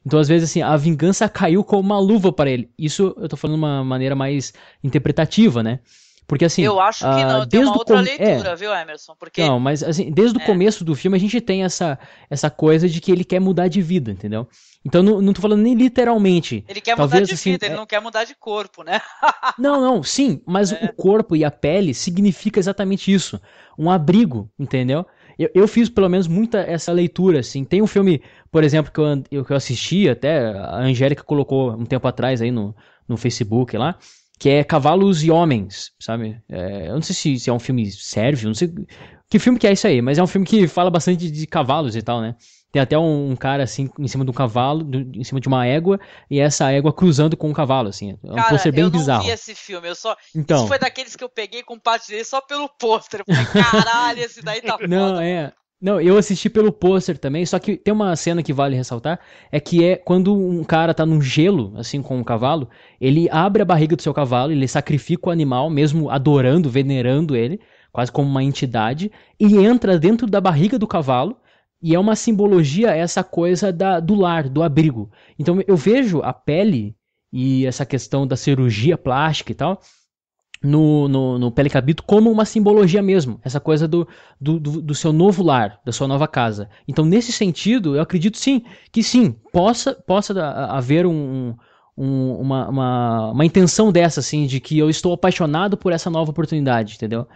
Então, às vezes, assim, a vingança caiu como uma luva para ele. Isso eu tô falando de uma maneira mais interpretativa, né? Porque assim, eu acho que não, tem uma outra leitura, viu, Emerson? Porque... Não, mas assim, desde o começo do filme a gente tem essa coisa de que ele quer mudar de vida, entendeu? Então não tô falando nem literalmente. Ele quer mudar de vida, ele não quer mudar de corpo, né? Não, sim, mas o corpo e a pele significa exatamente isso, um abrigo, entendeu? Eu fiz pelo menos muita essa leitura, assim. Tem um filme, por exemplo, que eu assisti, até a Angélica colocou um tempo atrás aí no Facebook lá, que é Cavalos e Homens, sabe? Eu não sei se é um filme sérvio, não sei que filme que é isso aí, mas é um filme que fala bastante de cavalos e tal, né? Tem até um cara, assim, em cima de um cavalo, em cima de uma égua, e essa égua cruzando com um cavalo, assim. É um pôster bem bizarro. Eu não vi esse filme, então, isso foi daqueles que eu peguei com parte dele só pelo pôster. Eu falei, caralho, esse daí tá foda. Não, eu assisti pelo pôster também, só que tem uma cena que vale ressaltar, que é quando um cara tá num gelo, assim, com um cavalo, ele abre a barriga do seu cavalo, ele sacrifica o animal, mesmo adorando, venerando ele, quase como uma entidade, e entra dentro da barriga do cavalo, e é uma simbologia essa coisa do lar, do abrigo. Então eu vejo a pele e essa questão da cirurgia plástica e tal, no Pele Cabito como uma simbologia mesmo, essa coisa do seu novo lar, da sua nova casa. Então, nesse sentido, eu acredito que possa haver uma intenção dessa, assim, de que eu estou apaixonado por essa nova oportunidade, entendeu?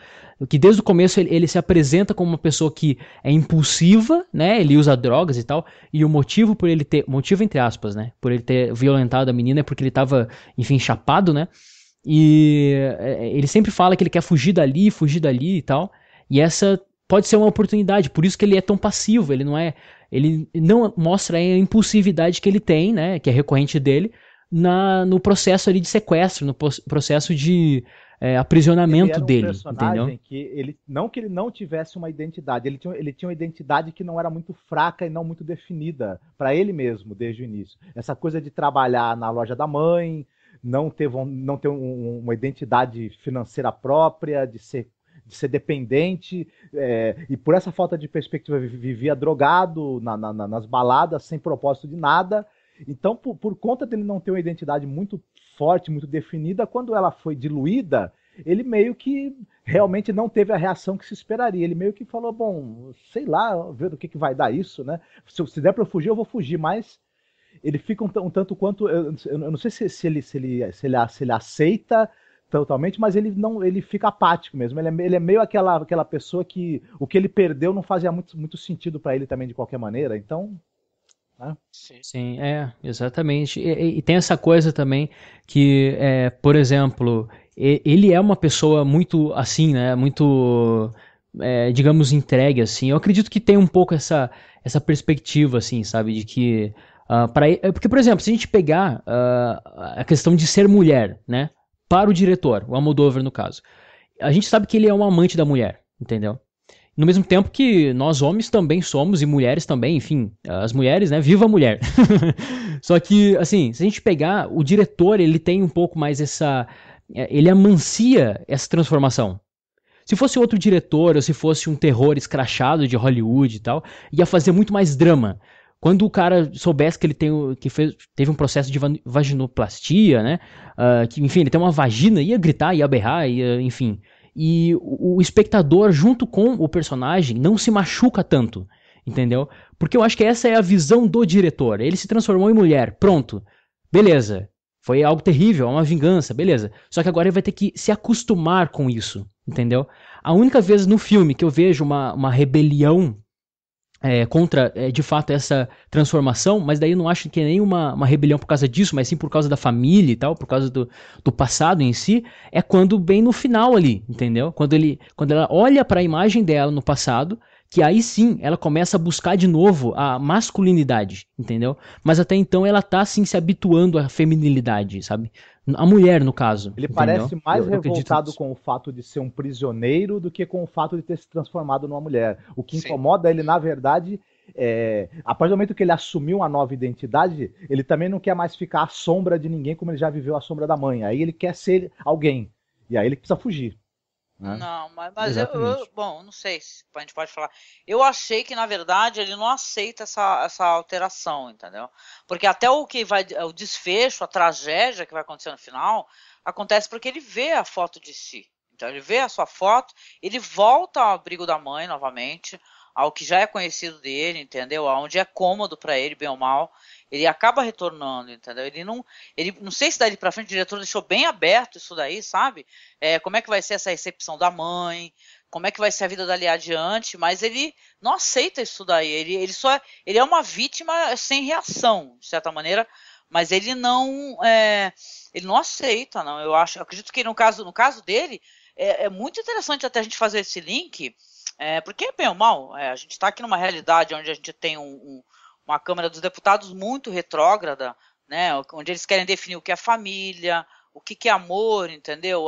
Que desde o começo ele se apresenta como uma pessoa que é impulsiva, né? Ele usa drogas e tal, e o motivo entre aspas, né? Por ele ter violentado a menina é porque ele estava, enfim, chapado, né? E ele sempre fala que ele quer fugir dali e tal. E essa pode ser uma oportunidade, por isso que ele é tão passivo. Ele não mostra a impulsividade que ele tem, né? Que é recorrente dele, no processo ali de sequestro, no processo de aprisionamento Ele era um dele, personagem entendeu? que ele não tivesse uma identidade, ele tinha uma identidade que não era muito fraca e não muito definida para ele mesmo desde o início. Essa coisa de trabalhar na loja da mãe, não ter uma identidade financeira própria, de ser dependente, e por essa falta de perspectiva vivia drogado nas baladas, sem propósito de nada. Então, por conta dele não ter uma identidade muito forte, muito definida, quando ela foi diluída, ele meio que realmente não teve a reação que se esperaria. Ele meio que falou, bom, sei lá, ver o que vai dar isso, né? Se der para eu fugir, eu vou fugir, mas ele fica um tanto quanto, eu não sei se ele aceita totalmente, mas ele fica apático mesmo. Ele é meio aquela pessoa que o que ele perdeu não fazia muito sentido para ele também de qualquer maneira. Então, né? Sim, exatamente. E tem essa coisa também que, por exemplo, ele é uma pessoa muito assim, né? Muito, digamos, entregue, assim. Eu acredito que tem um pouco essa perspectiva, assim, sabe? De que, porque, por exemplo, se a gente pegar a questão de ser mulher, né? Para o diretor, o Almodóvar, no caso. A gente sabe que ele é um amante da mulher, entendeu? No mesmo tempo que nós homens também somos, e mulheres também, enfim, as mulheres, né, viva a mulher. Só que, assim, se a gente pegar, o diretor, ele tem um pouco mais ele amancia essa transformação. Se fosse outro diretor, ou se fosse um terror escrachado de Hollywood e tal, ia fazer muito mais drama. Quando o cara soubesse que ele teve um processo de vaginoplastia, né, que, enfim, ele tem uma vagina, ia gritar, ia berrar, enfim... E o espectador, junto com o personagem, não se machuca tanto, entendeu? Porque eu acho que essa é a visão do diretor. Ele se transformou em mulher, pronto. Beleza. Foi algo terrível, é uma vingança, beleza. Só que agora ele vai ter que se acostumar com isso, entendeu? A única vez no filme que eu vejo uma rebelião contra, de fato, essa transformação, mas daí eu não acho que é nem uma rebelião por causa disso, mas sim por causa da família e tal, por causa do passado em si, é quando bem no final ali, entendeu? Quando ela olha para a imagem dela no passado, que aí sim ela começa a buscar de novo a masculinidade, entendeu? Mas até então ela tá assim se habituando à feminilidade, sabe? A mulher, no caso. Ele entendeu? parece mais eu revoltado com o fato de ser um prisioneiro do que com o fato de ter se transformado numa mulher. O que Sim. incomoda ele, na verdade, a partir do momento que ele assumiu uma nova identidade, ele também não quer mais ficar à sombra de ninguém como ele já viveu à sombra da mãe. Aí ele quer ser alguém. E aí ele precisa fugir. Né? Não, mas bom, não sei se a gente pode falar. Eu achei que, na verdade, ele não aceita essa alteração, entendeu? Porque até o desfecho, a tragédia que vai acontecer no final, acontece porque ele vê a foto de si. Então ele vê a sua foto, ele volta ao abrigo da mãe novamente, ao que já é conhecido dele, entendeu? Aonde é cômodo para ele, bem ou mal. Ele acaba retornando, entendeu? Ele não sei se daí pra frente o diretor deixou bem aberto isso daí, sabe? Como é que vai ser essa recepção da mãe, como é que vai ser a vida dali adiante, mas ele não aceita isso daí. Ele é uma vítima sem reação, de certa maneira, mas ele não aceita, não. Eu acredito que no caso dele é muito interessante até a gente fazer esse link, porque bem ou mal, a gente está aqui numa realidade onde a gente tem uma Câmara dos Deputados muito retrógrada, né, onde eles querem definir o que é família, o que é amor, entendeu?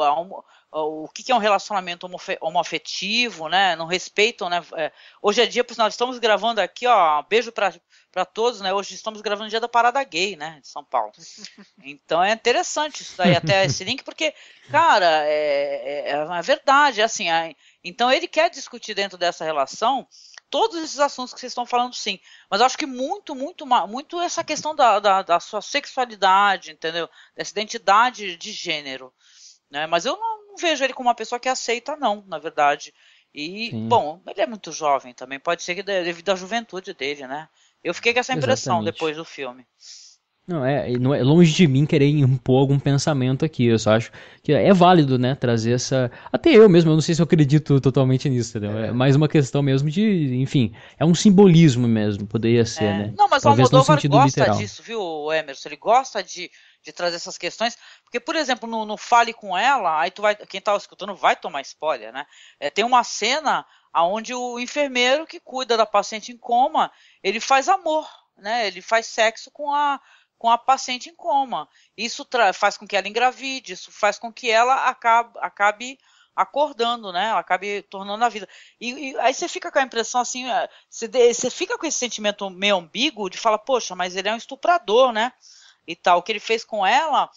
O que é um relacionamento homoafetivo, né? Não respeitam, né? Hoje é dia, por nós estamos gravando aqui, ó, beijo para todos, né? Hoje estamos gravando o dia da parada gay, né? De São Paulo. Então é interessante isso daí, até esse link, porque, cara, é verdade, assim. Então ele quer discutir dentro dessa relação todos esses assuntos que vocês estão falando, sim. Mas eu acho que muito essa questão da sua sexualidade, entendeu? Dessa identidade de gênero. Né? Mas eu não vejo ele como uma pessoa que aceita, não, na verdade. E, Sim. Bom, ele é muito jovem também. Pode ser que devido à juventude dele, né? Eu fiquei com essa impressão Exatamente. depois do filme. Não é longe de mim querer impor algum pensamento aqui. Eu só acho que é válido, né, trazer essa. Até eu mesmo, eu não sei se eu acredito totalmente nisso, entendeu? É mais uma questão mesmo de, enfim, é um simbolismo mesmo, poderia ser, né? Não, mas Talvez o Almodóvar no sentido gosta literal. disso, viu, Emerson? Ele gosta de trazer essas questões, porque, por exemplo, no Fale Com Ela, aí quem tá escutando vai tomar spoiler, né? Tem uma cena onde o enfermeiro que cuida da paciente em coma, ele faz amor, né? Ele faz sexo com com a paciente em coma. Isso faz com que ela engravide, isso faz com que ela acabe acordando, né? Ela acabe tornando a vida. E aí você fica com a impressão assim, você fica com esse sentimento meio ambíguo de falar, poxa, mas ele é um estuprador, né? E tal. O que ele fez com ela,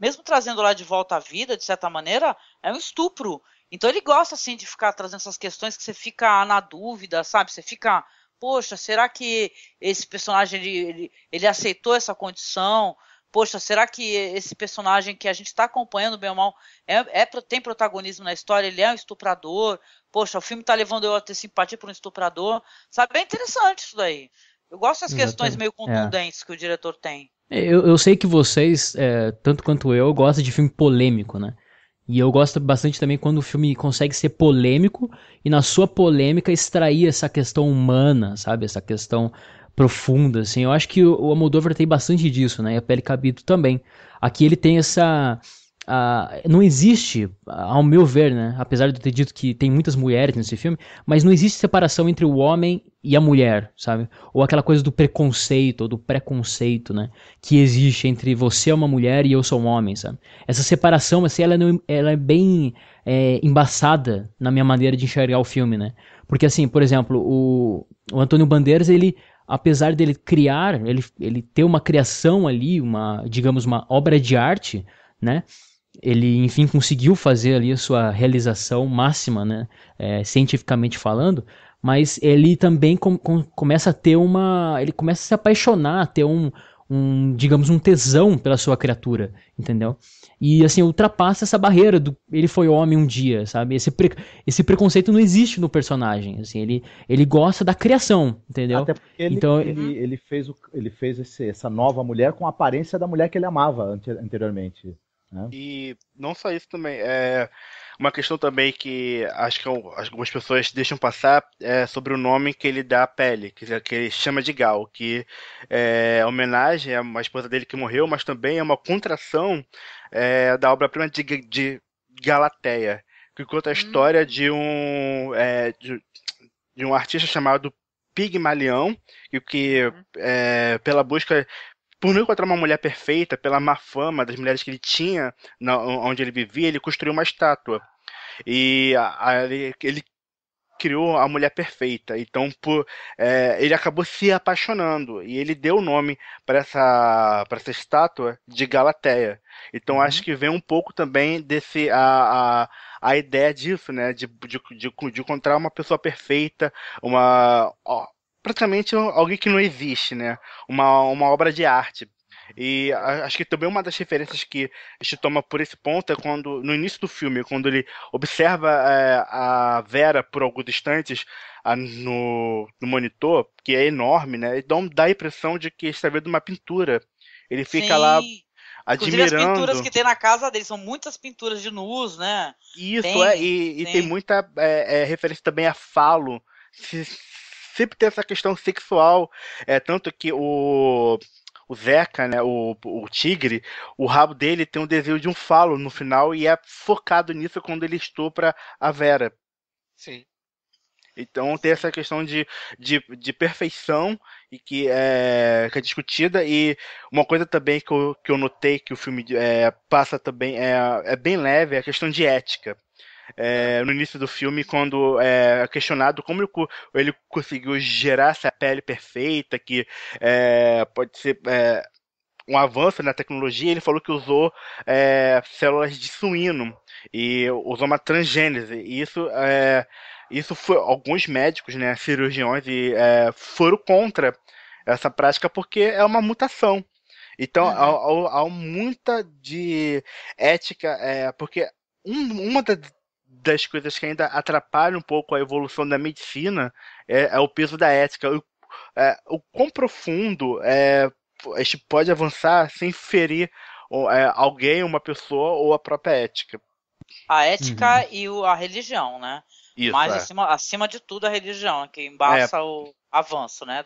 mesmo trazendo lá de volta à vida, de certa maneira, é um estupro. Então ele gosta, assim, de ficar trazendo essas questões que você fica na dúvida, sabe? Você fica, poxa, será que esse personagem, ele aceitou essa condição? Poxa, será que esse personagem que a gente está acompanhando, bem ou mal, tem protagonismo na história? Ele é um estuprador? Poxa, o filme está levando eu a ter simpatia por um estuprador? Sabe, é interessante isso daí. Eu gosto das questões meio contundentes que o diretor tem. Eu sei que vocês, tanto quanto eu, gostam de filme polêmico, né? E eu gosto bastante também quando o filme consegue ser polêmico e na sua polêmica extrair essa questão humana, sabe? Essa questão profunda, assim. Eu acho que o Almodóvar tem bastante disso, né? E a Pele Cabito também. Aqui ele tem essa... não existe, ao meu ver, né? Apesar de eu ter dito que tem muitas mulheres nesse filme, mas não existe separação entre o homem e a mulher, sabe? Ou aquela coisa do preconceito, ou do preconceito, né? Que existe entre você é uma mulher e eu sou um homem, sabe? Essa separação, assim, ela é bem embaçada na minha maneira de enxergar o filme, né? Porque, assim, por exemplo, o Antônio Bandeiras, ele... Apesar dele criar, ele ter uma criação ali, digamos, uma obra de arte, né? Ele, enfim, conseguiu fazer ali a sua realização máxima, né? Cientificamente falando, mas ele também começa a ter ele começa a se apaixonar, a ter digamos, um tesão pela sua criatura, entendeu? E, assim, ultrapassa essa barreira do ele foi homem um dia, sabe? Esse preconceito não existe no personagem, assim, ele gosta da criação, entendeu? Até porque ele fez essa nova mulher com a aparência da mulher que ele amava anteriormente. Né? E não só isso também, uma questão também que acho que algumas pessoas deixam passar sobre o nome que ele dá à pele, que ele chama de Gal, que é homenagem a uma esposa dele que morreu, mas também é uma contração da obra-prima de Galateia, que conta a história de um artista chamado Pigmalião, que pela busca por não encontrar uma mulher perfeita, pela má fama das mulheres que ele tinha onde ele vivia, ele construiu uma estátua. E ele criou a mulher perfeita. Então, ele acabou se apaixonando. E ele deu o nome para essa estátua de Galateia. Então, acho que vem um pouco também a ideia disso, né? De encontrar uma pessoa perfeita, praticamente alguém que não existe, né? Uma obra de arte. E acho que também uma das referências que a gente toma por esse ponto é quando, no início do filme, quando ele observa a Vera por alguns instantes no monitor, que é enorme, né? E dá a impressão de que está vendo uma pintura. Ele fica lá admirando. Inclusive as pinturas que tem na casa dele, são muitas pinturas de nus, né? Isso, e tem muita referência também a falo. Sempre tem essa questão sexual, tanto que o Zeca, né, o tigre, o rabo dele tem um desenho de um falo no final e é focado nisso quando ele estupra a Vera. Sim. Então tem essa questão de perfeição e que é discutida. E uma coisa também que eu notei que o filme passa também é bem leve, é a questão de ética. No início do filme, quando é questionado como ele conseguiu gerar essa pele perfeita, que pode ser um avanço na tecnologia, ele falou que usou células de suíno e usou uma transgênese. E isso foi alguns médicos, né, cirurgiões, foram contra essa prática porque é uma mutação. Então, há muita de ética, porque uma das coisas que ainda atrapalha um pouco a evolução da medicina é o peso da ética. O quão profundo a gente pode avançar sem ferir alguém, uma pessoa ou a própria ética. A ética e a religião, né? Isso, mas acima de tudo a religião, que embaça o avanço, né?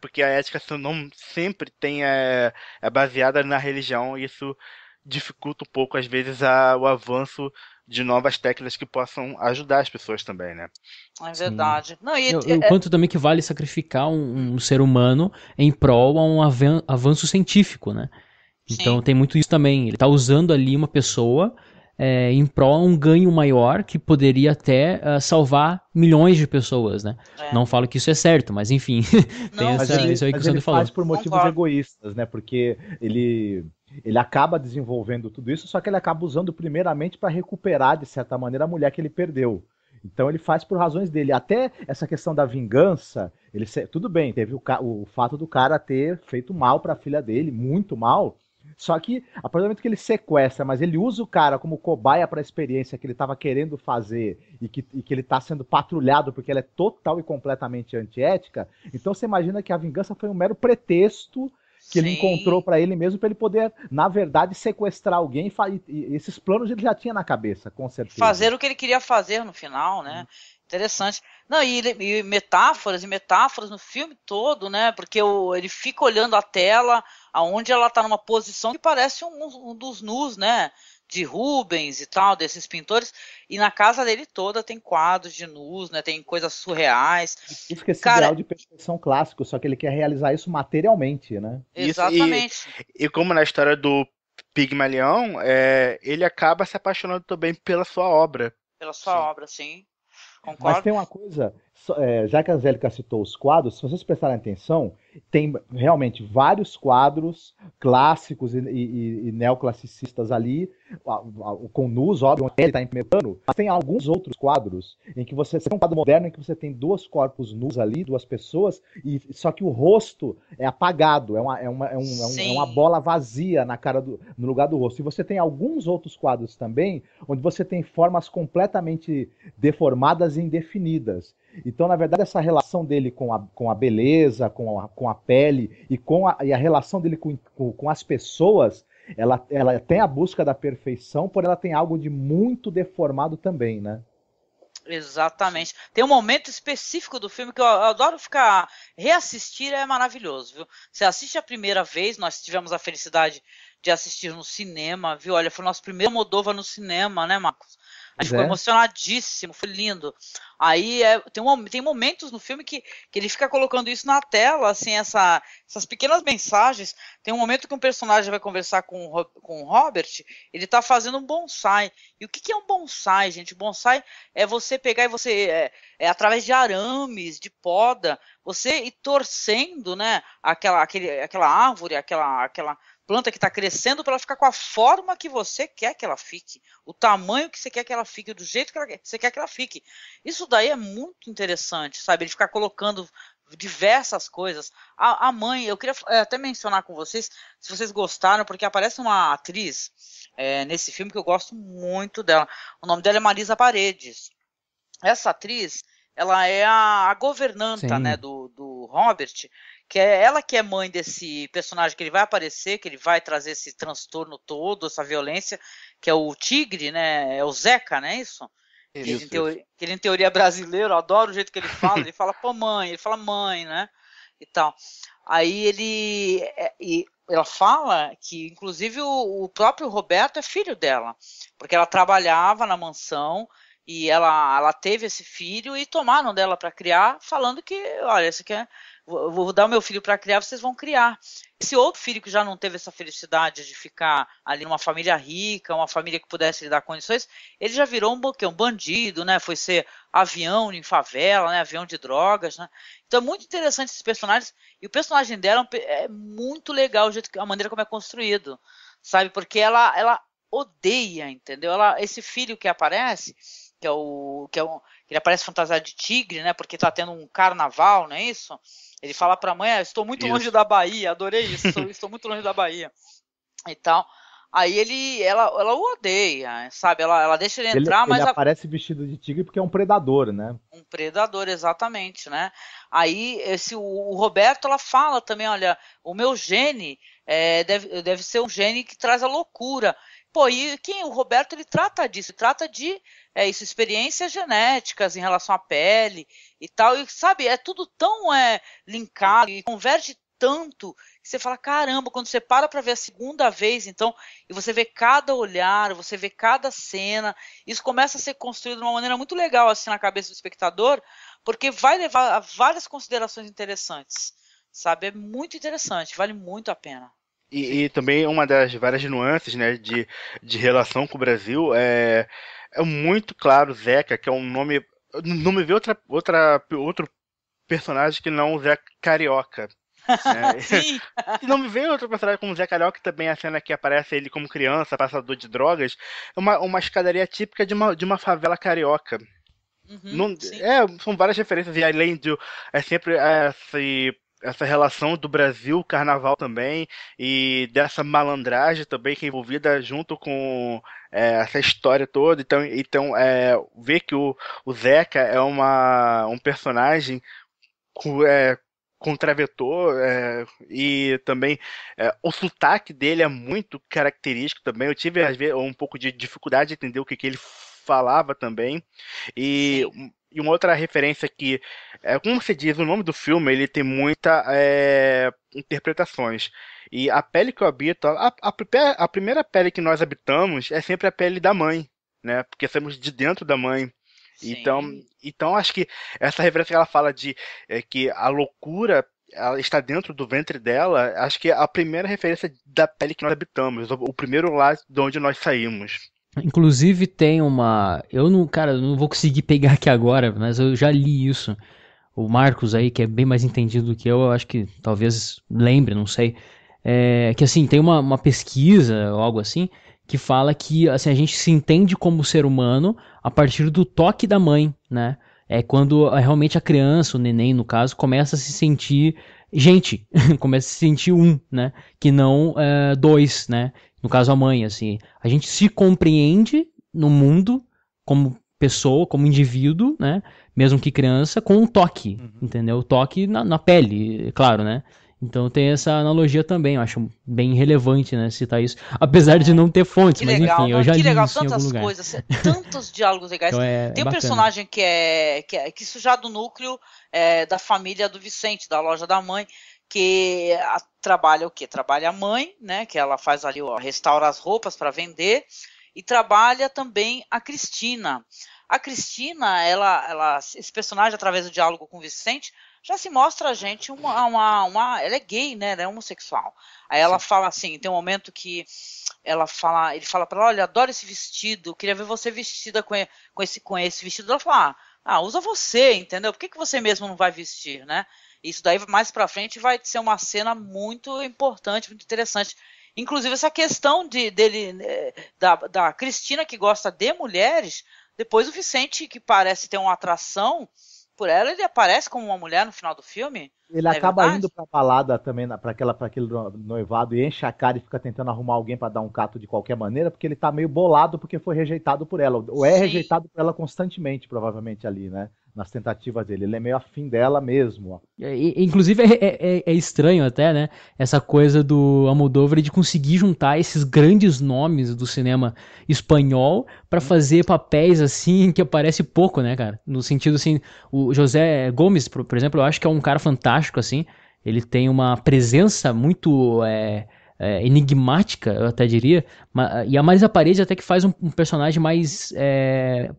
Porque a ética não sempre é baseada na religião, e isso dificulta um pouco, às vezes, o avanço de novas técnicas que possam ajudar as pessoas também, né? É verdade. Não, O quanto também que vale sacrificar um ser humano em prol a um avanço científico, né? Então Sim. tem muito isso também. Ele tá usando ali uma pessoa em prol a um ganho maior que poderia até salvar milhões de pessoas, né? Não falo que isso é certo, mas enfim, tem Não, isso aí que o Sandro falou. Faz por motivos Concordo. egoístas, né? Porque ele acaba desenvolvendo tudo isso, só que ele acaba usando primeiramente para recuperar, de certa maneira, a mulher que ele perdeu. Então ele faz por razões dele. Até essa questão da vingança, tudo bem, teve o fato do cara ter feito mal para a filha dele, muito mal. Só que, a partir do momento que ele sequestra, mas ele usa o cara como cobaia para a experiência que ele estava querendo fazer e que ele está sendo patrulhado porque ela é total e completamente antiética, então você imagina que a vingança foi um mero pretexto que ele encontrou para ele mesmo, para ele poder, na verdade, sequestrar alguém e esses planos ele já tinha na cabeça, com certeza. Fazer o que ele queria fazer no final, né? Interessante. Não, e metáforas no filme todo, né? Porque ele fica olhando a tela, aonde ela tá numa posição que parece um dos nus, né? De Rubens e tal, desses pintores, e na casa dele toda tem quadros de nus, né? Tem coisas surreais. Busca esse ideal de perfeição clássico, só que ele quer realizar isso materialmente, né? Exatamente. E como na história do Pigmalion, ele acaba se apaixonando também pela sua obra. Pela sua obra, sim. Concordo. Mas tem uma coisa, já que a Angélica citou os quadros, se vocês prestarem atenção, tem realmente vários quadros clássicos e neoclassicistas ali, com nus, óbvio, ele está em primeiro plano, mas tem alguns outros quadros em que você tem um quadro moderno em que você tem dois corpos nus ali, duas pessoas, só que o rosto é apagado, é uma bola vazia no lugar do rosto. E você tem alguns outros quadros também, onde você tem formas completamente deformadas e indefinidas. Então, na verdade, essa relação dele com a beleza, com a pele e a relação dele com as pessoas, ela tem a busca da perfeição, porém ela tem algo de muito deformado também, né? Exatamente. Tem um momento específico do filme que eu adoro reassistir, é maravilhoso, viu? Você assiste a primeira vez, nós tivemos a felicidade de assistir no cinema, viu? Olha, foi o nosso primeiro Almodóvar no cinema, né, Marcos? A gente ficou emocionadíssimo, foi lindo. Aí tem momentos no filme que ele fica colocando isso na tela, assim, essas pequenas mensagens. Tem um momento que um personagem vai conversar com o Robert, ele tá fazendo um bonsai. E o que é um bonsai, gente? Bonsai é você pegar e você, através de arames, de poda, você ir torcendo, né, aquela árvore, aquela planta que está crescendo para ela ficar com a forma que você quer que ela fique, o tamanho que você quer que ela fique, do jeito que você quer que ela fique. Isso daí é muito interessante, sabe? Ele ficar colocando diversas coisas. A mãe, eu queria até mencionar com vocês, se vocês gostaram, porque aparece uma atriz nesse filme que eu gosto muito dela. O nome dela é Marisa Paredes. Essa atriz, ela é a governanta, né, do Robert, que é ela que é mãe desse personagem que ele vai aparecer, que ele vai trazer esse transtorno todo, essa violência, que é o Tigre, né, é o Zeca, né, isso? Isso. Que ele, em teoria, é brasileiro, eu adoro o jeito que ele fala pô, mãe, ele fala mãe, né, e tal. Aí ela fala que, inclusive, o próprio Roberto é filho dela, porque ela trabalhava na mansão, e ela teve esse filho e tomaram dela para criar, falando que, olha, esse aqui vou dar o meu filho para criar, vocês vão criar. Esse outro filho que já não teve essa felicidade de ficar ali numa família rica, uma família que pudesse lhe dar condições, ele já virou um bandido, né? Foi ser avião em favela, né? Avião de drogas, né? Então é muito interessante esses personagens, e o personagem dela é muito legal, a maneira como é construído, sabe? Porque ela odeia, entendeu? Esse filho que aparece, que ele aparece fantasiado de tigre, né? Porque tá tendo um carnaval, não é isso? Ele fala pra mãe, estou muito longe da Bahia, adorei isso, estou muito longe da Bahia e tal. Aí ela o odeia, sabe? Ela deixa ele entrar, mas ele aparece vestido de tigre porque é um predador, né? Um predador, exatamente, né? Aí o Roberto, ela fala também, olha, o meu gene deve ser um gene que traz a loucura. Pô, e o Roberto, ele trata disso, trata de experiências genéticas em relação à pele e tal, e sabe, é tudo tão linkado e converge tanto que você fala, caramba, quando você para pra ver a segunda vez, então, e você vê cada olhar, você vê cada cena, isso começa a ser construído de uma maneira muito legal, assim, na cabeça do espectador, porque vai levar a várias considerações interessantes, sabe? É muito interessante, vale muito a pena. E também uma das várias nuances, né, de relação com o Brasil é muito claro o Zeca, que é um nome. Não me vê outro personagem que não o Zé Carioca. Né? Sim. E não me vê outro personagem como o Zé Carioca, que também a cena que aparece ele como criança, passador de drogas, é uma escadaria típica de uma favela carioca. Uhum, São várias referências, e além de sempre essa relação do Brasil, carnaval também, e dessa malandragem também que é envolvida junto com essa história toda. Então ver que o Zeca é um personagem contraventor, e também o sotaque dele é muito característico também. Eu tive às vezes um pouco de dificuldade de entender o que ele falava também. E uma outra referência que, como você diz, o nome do filme ele tem muitas interpretações. E a pele que eu habito, a primeira pele que nós habitamos é sempre a pele da mãe, né? Porque somos de dentro da mãe. Então acho que essa referência que ela fala de que a loucura ela está dentro do ventre dela, acho que é a primeira referência da pele que nós habitamos, o primeiro lar de onde nós saímos. Inclusive tem uma. Cara, eu não vou conseguir pegar aqui agora, mas eu já li isso. O Marcos aí, que é bem mais entendido do que eu acho que talvez lembre, não sei. Que assim, tem uma pesquisa ou algo assim, que fala que assim, a gente se entende como ser humano a partir do toque da mãe, né? É quando realmente a criança, o neném no caso, começa a se sentir gente, começa a se sentir né? Que não dois, né? No caso a mãe, assim. A gente se compreende no mundo como pessoa, como indivíduo, né? Mesmo que criança, com um toque, entendeu? O toque na pele, claro, né? Então tem essa analogia também, eu acho bem relevante, né, citar isso. Apesar de não ter fontes, mas legal, enfim, eu já li legal, isso em algum lugar. Coisas, tantos diálogos legais. Então tem um bacana. personagem que isso já do núcleo da família do Vicente, da loja da mãe, que trabalha o quê? Trabalha a mãe, né, que ela faz ali, restaura as roupas para vender, e trabalha também a Cristina. A Cristina, esse personagem, através do diálogo com o Vicente, já se mostra a gente ela é gay, né? Ela é homossexual. Aí ela fala assim, tem um momento que ele fala para ela, olha, adoro esse vestido, queria ver você vestida com esse vestido. Ela fala, usa você, entendeu? Por que você mesmo não vai vestir, né? Isso daí mais pra frente vai ser uma cena muito importante, muito interessante. Inclusive essa questão da Cristina que gosta de mulheres, depois o Vicente que parece ter uma atração por ela, ele aparece como uma mulher no final do filme. Ele acaba indo pra balada também, pra aquele noivado, e enche a cara e fica tentando arrumar alguém pra dar um cato de qualquer maneira, porque ele tá meio bolado porque foi rejeitado por ela. Ou rejeitado por ela constantemente, provavelmente, ali, né? Nas tentativas dele. Ele é meio afim dela mesmo. Ó. Inclusive é estranho até, né? Essa coisa do Almodóvar de conseguir juntar esses grandes nomes do cinema espanhol pra fazer papéis assim que aparece pouco, né, cara? No sentido assim, o José Gomes, por exemplo, eu acho que é um cara fantástico, assim. Ele tem uma presença muito enigmática, eu até diria. E a Marisa Paredes até que faz um personagem mais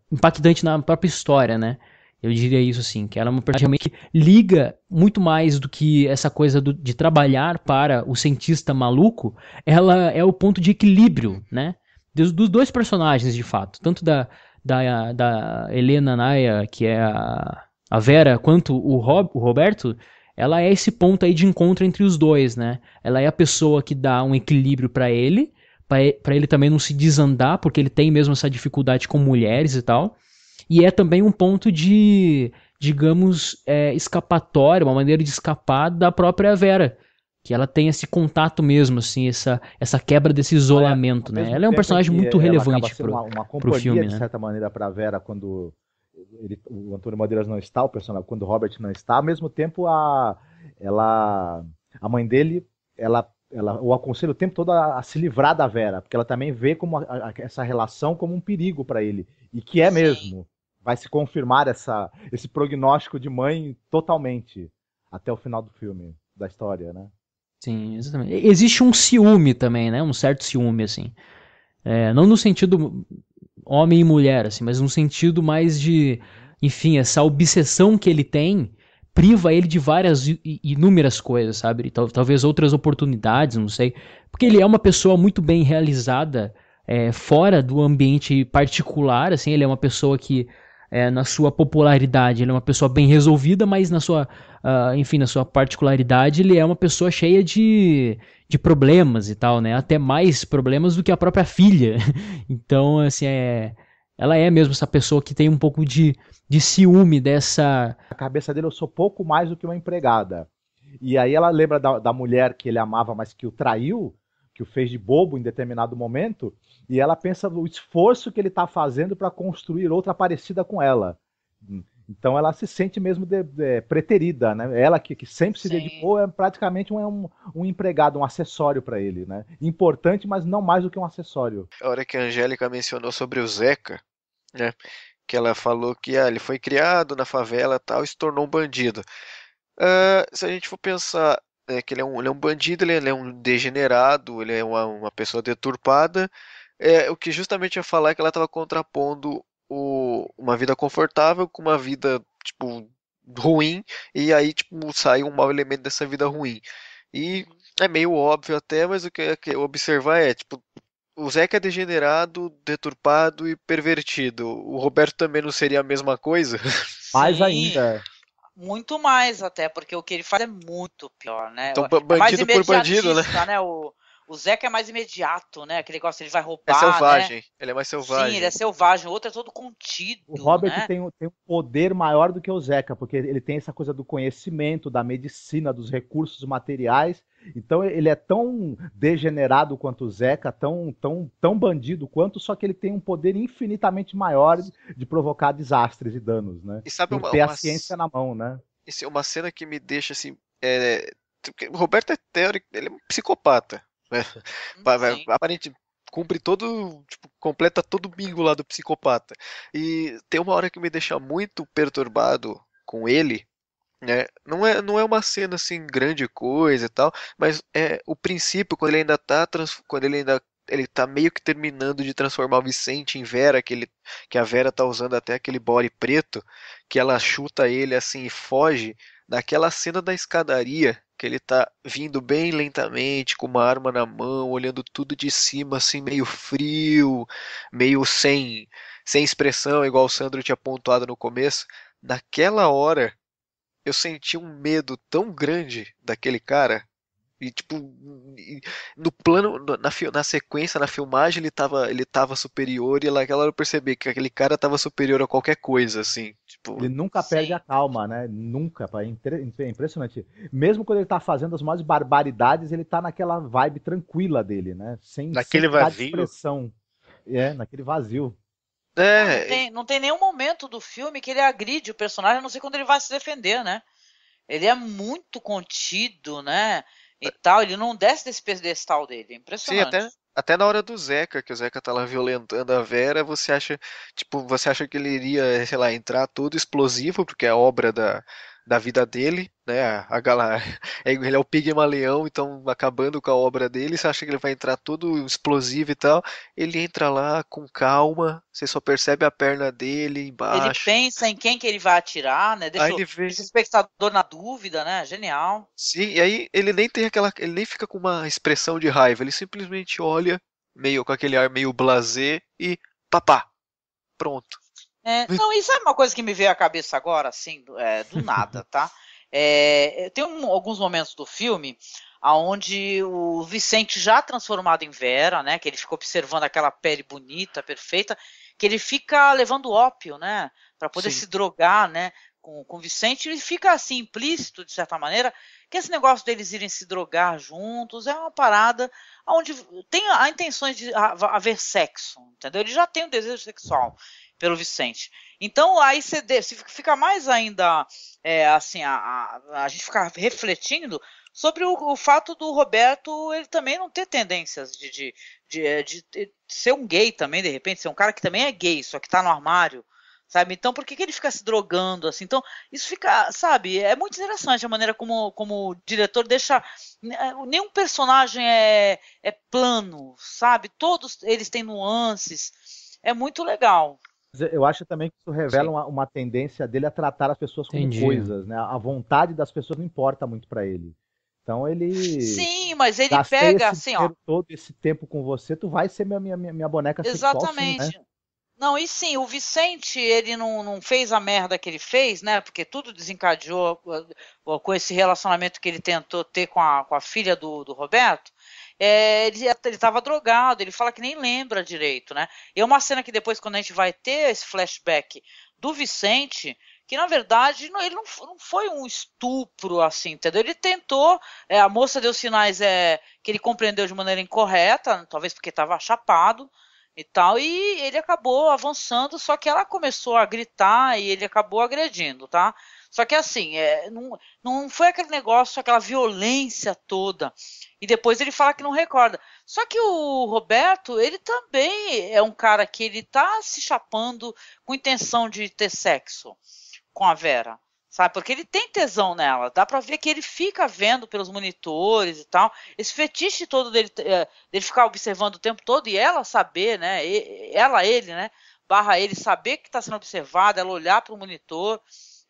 impactante na própria história, né? Eu diria isso assim, que ela é uma personagem que liga muito mais do que essa coisa de trabalhar para o cientista maluco, ela é o ponto de equilíbrio, né? Dos dois personagens, de fato. Tanto da Helena Naya, que é a Vera, quanto o Roberto, ela é esse ponto aí de encontro entre os dois, né? Ela é a pessoa que dá um equilíbrio para ele também não se desandar, porque ele tem mesmo essa dificuldade com mulheres e tal. E é também um ponto de, digamos, escapatória, uma maneira de escapar da própria Vera. Que ela tem esse contato mesmo, assim, essa quebra desse isolamento, né? Ela é um personagem muito relevante pro filme, de certa maneira, pra Vera, quando o Antônio Bandeiras não está, o personagem, quando o Robert não está. Ao mesmo tempo, a mãe dele, ela o aconselha o tempo todo a se livrar da Vera, porque ela também vê como essa relação como um perigo para ele. E que é mesmo. Vai se confirmar esse prognóstico de mãe totalmente até o final do filme. da história, né? Sim, exatamente. Existe um ciúme também, né? Um certo ciúme, assim. Não no sentido homem e mulher, assim, mas no sentido mais de, enfim, essa obsessão que ele tem priva ele de várias inúmeras coisas, sabe? E talvez outras oportunidades, não sei. Porque ele é uma pessoa muito bem realizada fora do ambiente particular, assim, ele é uma pessoa que na sua popularidade, ele é uma pessoa bem resolvida, mas na sua, enfim, na sua particularidade, ele é uma pessoa cheia de problemas e tal, né? Até mais problemas do que a própria filha. Então, assim, ela é mesmo essa pessoa que tem um pouco de ciúme dessa... A cabeça dele, eu sou pouco mais do que uma empregada. E aí ela lembra da mulher que ele amava, mas que o traiu, que o fez de bobo em determinado momento, e ela pensa no esforço que ele está fazendo para construir outra parecida com ela. Então ela se sente mesmo preterida, né? Ela que sempre se dedicou é praticamente um empregado, um acessório para ele, né? Importante, mas não mais do que um acessório. A hora que a Angélica mencionou sobre o Zeca, né? Que ela falou que ele foi criado na favela e tal, e se tornou um bandido. Se a gente for pensar que ele é um bandido, ele é um degenerado, ele é uma pessoa deturpada, o que justamente ia falar é que ela estava contrapondo uma vida confortável com uma vida, tipo, ruim, e aí, tipo, sai um mau elemento dessa vida ruim. E é meio óbvio até, mas o que eu observar tipo, o Zeca é degenerado, deturpado e pervertido. O Roberto também não seria a mesma coisa? Mais ainda. Muito mais até, porque o que ele faz é muito pior, né? Então, É mais bandido por bandido, né? O Zeca é mais imediato, né? Aquele negócio, ele vai roubar, É selvagem, né? ele é mais selvagem. Sim, ele é selvagem, o outro é todo contido, O Robert né? tem um poder maior do que o Zeca, porque ele tem essa coisa do conhecimento, da medicina, dos recursos materiais. Então ele é tão degenerado quanto o Zeca, tão bandido quanto, só que ele tem um poder infinitamente maior de provocar desastres e danos, né? E sabe Por ter a ciência na mão, né? Isso é uma cena que me deixa assim. O Roberto é teórico, ele é um psicopata. Né? Aparentemente cumpre completa todo o bingo lá do psicopata. E tem uma hora que me deixa muito perturbado com ele, né? Não é uma cena assim grande coisa e tal, mas é o princípio quando ele ainda tá quando ele tá meio que terminando de transformar o Vicente em Vera, que a Vera tá usando até aquele body preto, que ela chuta ele assim e foge, naquela cena da escadaria, que ele tá vindo bem lentamente, com uma arma na mão, olhando tudo de cima, assim, meio frio, meio sem expressão, igual o Sandro tinha pontuado no começo. Naquela hora, eu senti um medo tão grande daquele cara. E tipo, no plano, na sequência, na filmagem, ele tava superior, e naquela hora eu percebi que aquele cara tava superior a qualquer coisa, assim. Tipo, ele nunca perde a calma, né? Nunca, é impressionante. Mesmo quando ele tá fazendo as maiores barbaridades, ele tá naquela vibe tranquila dele, né? Sem vazio. expressão. Naquele vazio. Não tem nenhum momento do filme que ele agride o personagem, a não ser quando ele vai se defender, né? Ele é muito contido, né? E tal, ele não desce desse pedestal dele, é impressionante. Sim, até na hora do Zeca, que o Zeca tá lá violentando a Vera, você acha que ele iria, sei lá, entrar todo explosivo, porque é obra da vida dele, né? Ele é o Pigmaleão, então acabando com a obra dele, você acha que ele vai entrar todo explosivo e tal. Ele entra lá com calma, você só percebe a perna dele embaixo. Ele pensa em quem que ele vai atirar, né? Deixa o espectador na dúvida, né? Genial. Sim, e aí ele nem fica com uma expressão de raiva, ele simplesmente olha meio com aquele ar meio blasé e papá, pronto. Não, isso é uma coisa que me veio à cabeça agora, assim, do nada, tá? Tem alguns momentos do filme onde o Vicente, já transformado em Vera, né? Que ele fica observando aquela pele bonita, perfeita, que ele fica levando ópio, né? Para poder se drogar, né? Com o Vicente, ele fica assim, implícito, de certa maneira, que esse negócio deles irem se drogar juntos é uma parada onde tem a intenção de haver sexo, entendeu? Ele já tem um desejo sexual pelo Vicente. Então aí você fica mais ainda assim, a gente fica refletindo sobre o fato do Roberto ele também não ter tendências de ser um gay também, de repente, ser um cara que também é gay, só que tá no armário, sabe? Então, por que ele fica se drogando assim? Então, isso fica, sabe? É muito interessante a maneira como o diretor deixa. Nenhum personagem é plano, sabe? Todos eles têm nuances. É muito legal. Eu acho também que isso revela uma tendência dele a tratar as pessoas como coisas, né? A vontade das pessoas não importa muito para ele. Então ele. Sim, mas ele Gastei pega esse assim, ó. todo esse tempo com você, tu vai ser minha boneca sexual, sim, né? Exatamente. Não, e sim, o Vicente, ele não fez a merda que ele fez, né? Porque tudo desencadeou com esse relacionamento que ele tentou ter com a filha do Roberto. Ele estava drogado, ele fala que nem lembra direito, né? E é uma cena que depois, quando a gente vai ter esse flashback do Vicente, que na verdade ele não foi um estupro, assim, entendeu? Ele tentou, a moça deu sinais que ele compreendeu de maneira incorreta, talvez porque estava chapado, e tal, e ele acabou avançando, só que ela começou a gritar e ele acabou agredindo, tá? Só que assim, não foi aquele negócio, aquela violência toda. E depois ele fala que não recorda. Só que o Roberto, ele também é um cara que ele tá se chapando com intenção de ter sexo com a Vera. Sabe? Porque ele tem tesão nela. Dá pra ver que ele fica vendo pelos monitores e tal. Esse fetiche todo dele ficar observando o tempo todo e ela saber, né? Ele, né? Barra ele saber que está sendo observado, ela olhar para o monitor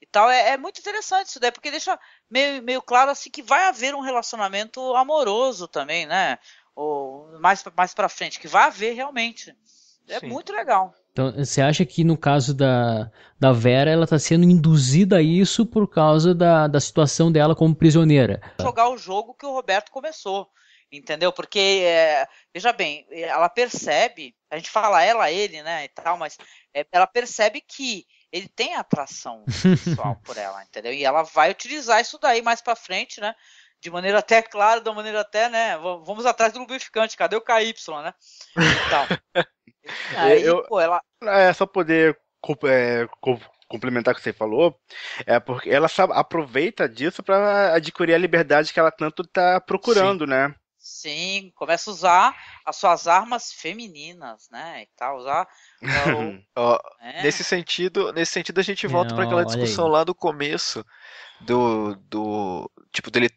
e tal. É muito interessante isso daí, porque deixa meio claro assim que vai haver um relacionamento amoroso também, né? Ou mais pra frente, que vai haver realmente. É muito legal. Então, você acha que no caso da Vera, ela está sendo induzida a isso por causa da situação dela como prisioneira? Jogar o jogo que o Roberto começou, entendeu? Porque, veja bem, ela percebe, a gente fala ela, ele, né, e tal, mas ela percebe que ele tem atração sexual por ela, entendeu? E ela vai utilizar isso daí mais pra frente, né? De maneira até clara, de maneira até, né? Vamos atrás do lubrificante, cadê o KY, né? E tal. Aí, ela... só poder complementar o que você falou, porque ela aproveita disso para adquirir a liberdade que ela tanto está procurando, né? Sim, começa a usar as suas armas femininas, né? E tal, usar. Nesse sentido, a gente volta para aquela discussão lá do começo do tipo dele.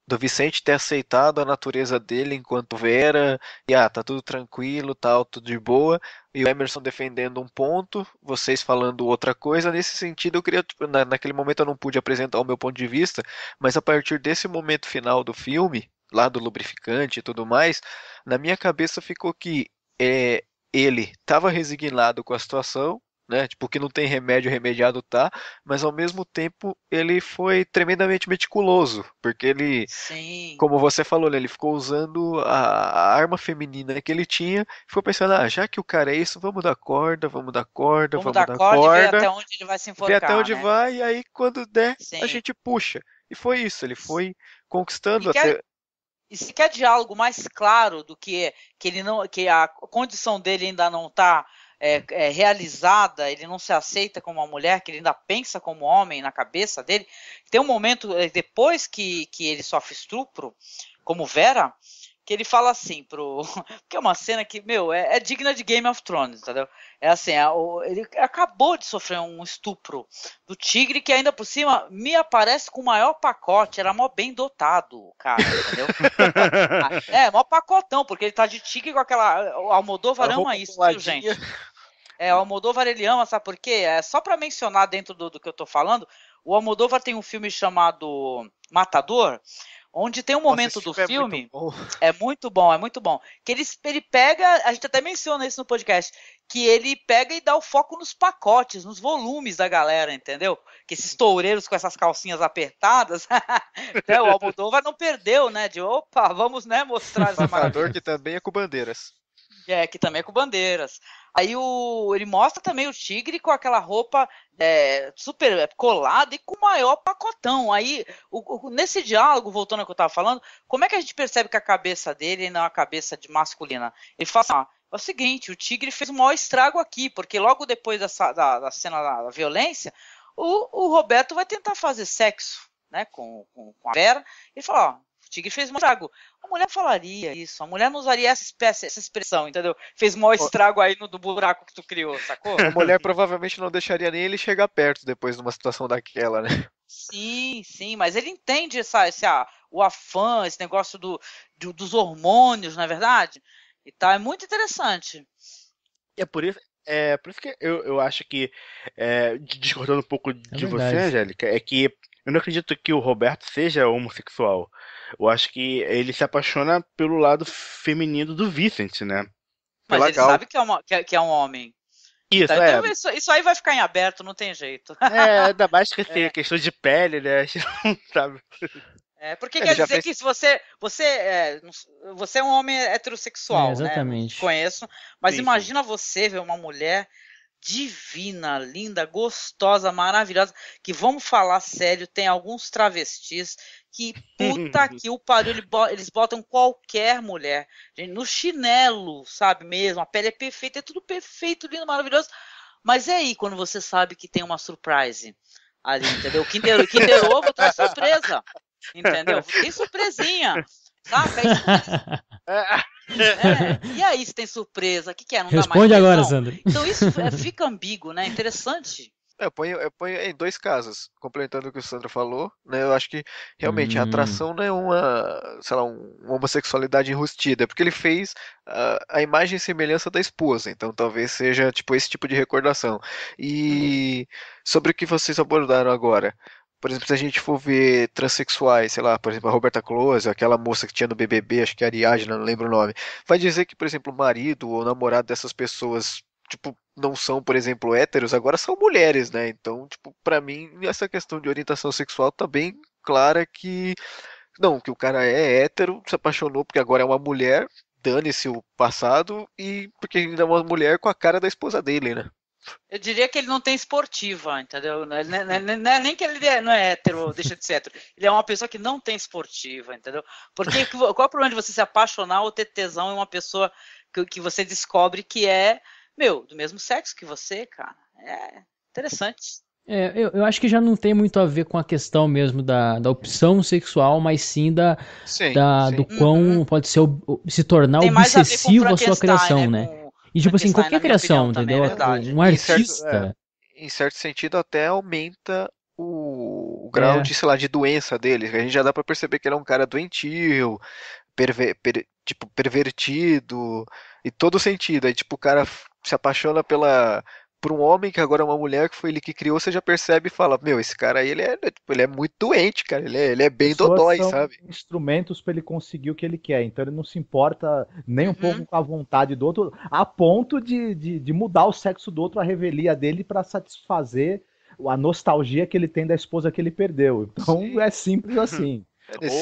Do Vicente ter aceitado a natureza dele enquanto Vera, e tá tudo tranquilo, tal, tudo de boa, e o Emerson defendendo um ponto, vocês falando outra coisa. Nesse sentido, eu queria, tipo, naquele momento eu não pude apresentar o meu ponto de vista, mas a partir desse momento final do filme, lá do lubrificante e tudo mais, na minha cabeça ficou que ele estava resignado com a situação, né? Tipo, que não tem remédio, remediado tá, mas ao mesmo tempo ele foi tremendamente meticuloso, porque ele, como você falou, ele ficou usando a arma feminina que ele tinha, ficou pensando, já que o cara é isso, vamos dar corda, vamos dar corda, ver até onde ele vai se enforcar, ver até onde né? vai, e aí quando der, a gente puxa. E foi isso, ele foi conquistando E se quer diálogo mais claro do que ele não, que a condição dele ainda não está realizada, ele não se aceita como uma mulher, que ele ainda pensa como homem na cabeça dele. Tem um momento, depois que ele sofre estupro, como Vera, que ele fala assim porque é uma cena que, é digna de Game of Thrones, entendeu? É assim, ele acabou de sofrer um estupro do tigre, que ainda por cima me aparece com o maior pacote, era mó bem dotado, o cara, entendeu? Mó pacotão, porque ele tá de tigre com aquela... O Almodóvar ama isso, viu, gente? O Almodóvar, ele ama, sabe por quê? Só pra mencionar dentro do que eu tô falando, o Almodóvar tem um filme chamado Matador, onde tem um momento do filme, é muito bom, que ele pega, a gente até menciona isso no podcast, que ele pega e dá o foco nos pacotes, nos volumes da galera, entendeu? Que esses toureiros com essas calcinhas apertadas, o Almodóvar não perdeu, né, vamos, né, mostrar essa maravilha. Que também é com bandeiras. Que também é com bandeiras. Aí ele mostra também o tigre com aquela roupa super colada e com o maior pacotão. Aí, nesse diálogo, voltando ao que eu estava falando, como é que a gente percebe que a cabeça dele não é uma cabeça de masculina? Ele fala assim, é o seguinte, o tigre fez o maior estrago aqui, porque logo depois da cena da violência, o Roberto vai tentar fazer sexo, né, com a Vera, e fala, Tigre fez um estrago. A mulher falaria isso, a mulher não usaria essa expressão, entendeu? Fez maior estrago aí do buraco que tu criou, sacou? A mulher provavelmente não deixaria nem ele chegar perto depois de uma situação daquela, né? Sim, mas ele entende o afã, esse negócio dos hormônios, não é verdade? E tá, é muito interessante. É por isso que eu acho que, discordando um pouco de você, verdade. Angélica, é que eu não acredito que o Roberto seja homossexual. Eu acho que ele se apaixona pelo lado feminino do Vicent, né? Mas Pela ele Gal. sabe que é um homem. Isso, Tá, então isso aí vai ficar em aberto, não tem jeito. ainda mais que tem questão de pele, né? A gente não sabe. Porque Ele quer já dizer que se você é um homem heterossexual, exatamente. né? Conheço, mas Sim, imagina você ver uma mulher divina, linda, gostosa, maravilhosa, que, vamos falar sério, tem alguns travestis que, puta que o pariu, eles botam qualquer mulher, gente, no chinelo, sabe mesmo, a pele é perfeita, é tudo perfeito, lindo, maravilhoso, mas é aí quando você sabe que tem uma surprise ali, entendeu? Kinder Ovo traz surpresa, entendeu? Tem surpresinha, saca? E aí, se tem surpresa, o que é? Não Responde dá mais agora, tesão? Sandro. Então isso fica ambíguo, né? Interessante. Eu ponho em dois casos, complementando o que o Sandro falou, né? Eu acho que realmente a atração não é uma, sei lá, uma homossexualidade enrustida, é porque ele fez a imagem e semelhança da esposa, então talvez seja tipo esse tipo de recordação. E sobre o que vocês abordaram agora, por exemplo, se a gente for ver transexuais, sei lá, por exemplo, a Roberta Close, aquela moça que tinha no BBB, acho que é Ariadna, não lembro o nome, vai dizer que, por exemplo, o marido ou o namorado dessas pessoas, tipo, não são, por exemplo, héteros, agora são mulheres, né? Então, tipo, pra mim, essa questão de orientação sexual tá bem clara que, não, que o cara é hétero, se apaixonou porque agora é uma mulher, dane-se o passado, e porque ainda é uma mulher com a cara da esposa dele, né? Eu diria que ele não tem esportiva, entendeu? Não é nem que ele não é hétero, deixa de ser hétero. Ele é uma pessoa que não tem esportiva, entendeu? Porque qual é o problema de você se apaixonar ou ter tesão em uma pessoa que você descobre que é, do mesmo sexo que você, cara? É interessante. Eu acho que já não tem muito a ver com a questão mesmo da opção sexual, mas sim do quão pode se tornar Tem mais a ver com obsessivo a sua Frankenstein, criação, né? E tipo assim, qualquer criação, entendeu? Um artista. Em certo sentido, até aumenta o grau de, sei lá, de doença dele. A gente já dá pra perceber que ele é um cara doentio, tipo, pervertido, e todo sentido. Aí, tipo, o cara se apaixona por um homem que agora é uma mulher, que foi ele que criou, você já percebe e fala, esse cara aí, ele é muito doente, cara, ele é bem dodói, sabe? Instrumentos para ele conseguir o que ele quer, então ele não se importa nem um pouco com a vontade do outro, a ponto de mudar o sexo do outro, a revelia dele para satisfazer a nostalgia que ele tem da esposa que ele perdeu. Então é simples assim.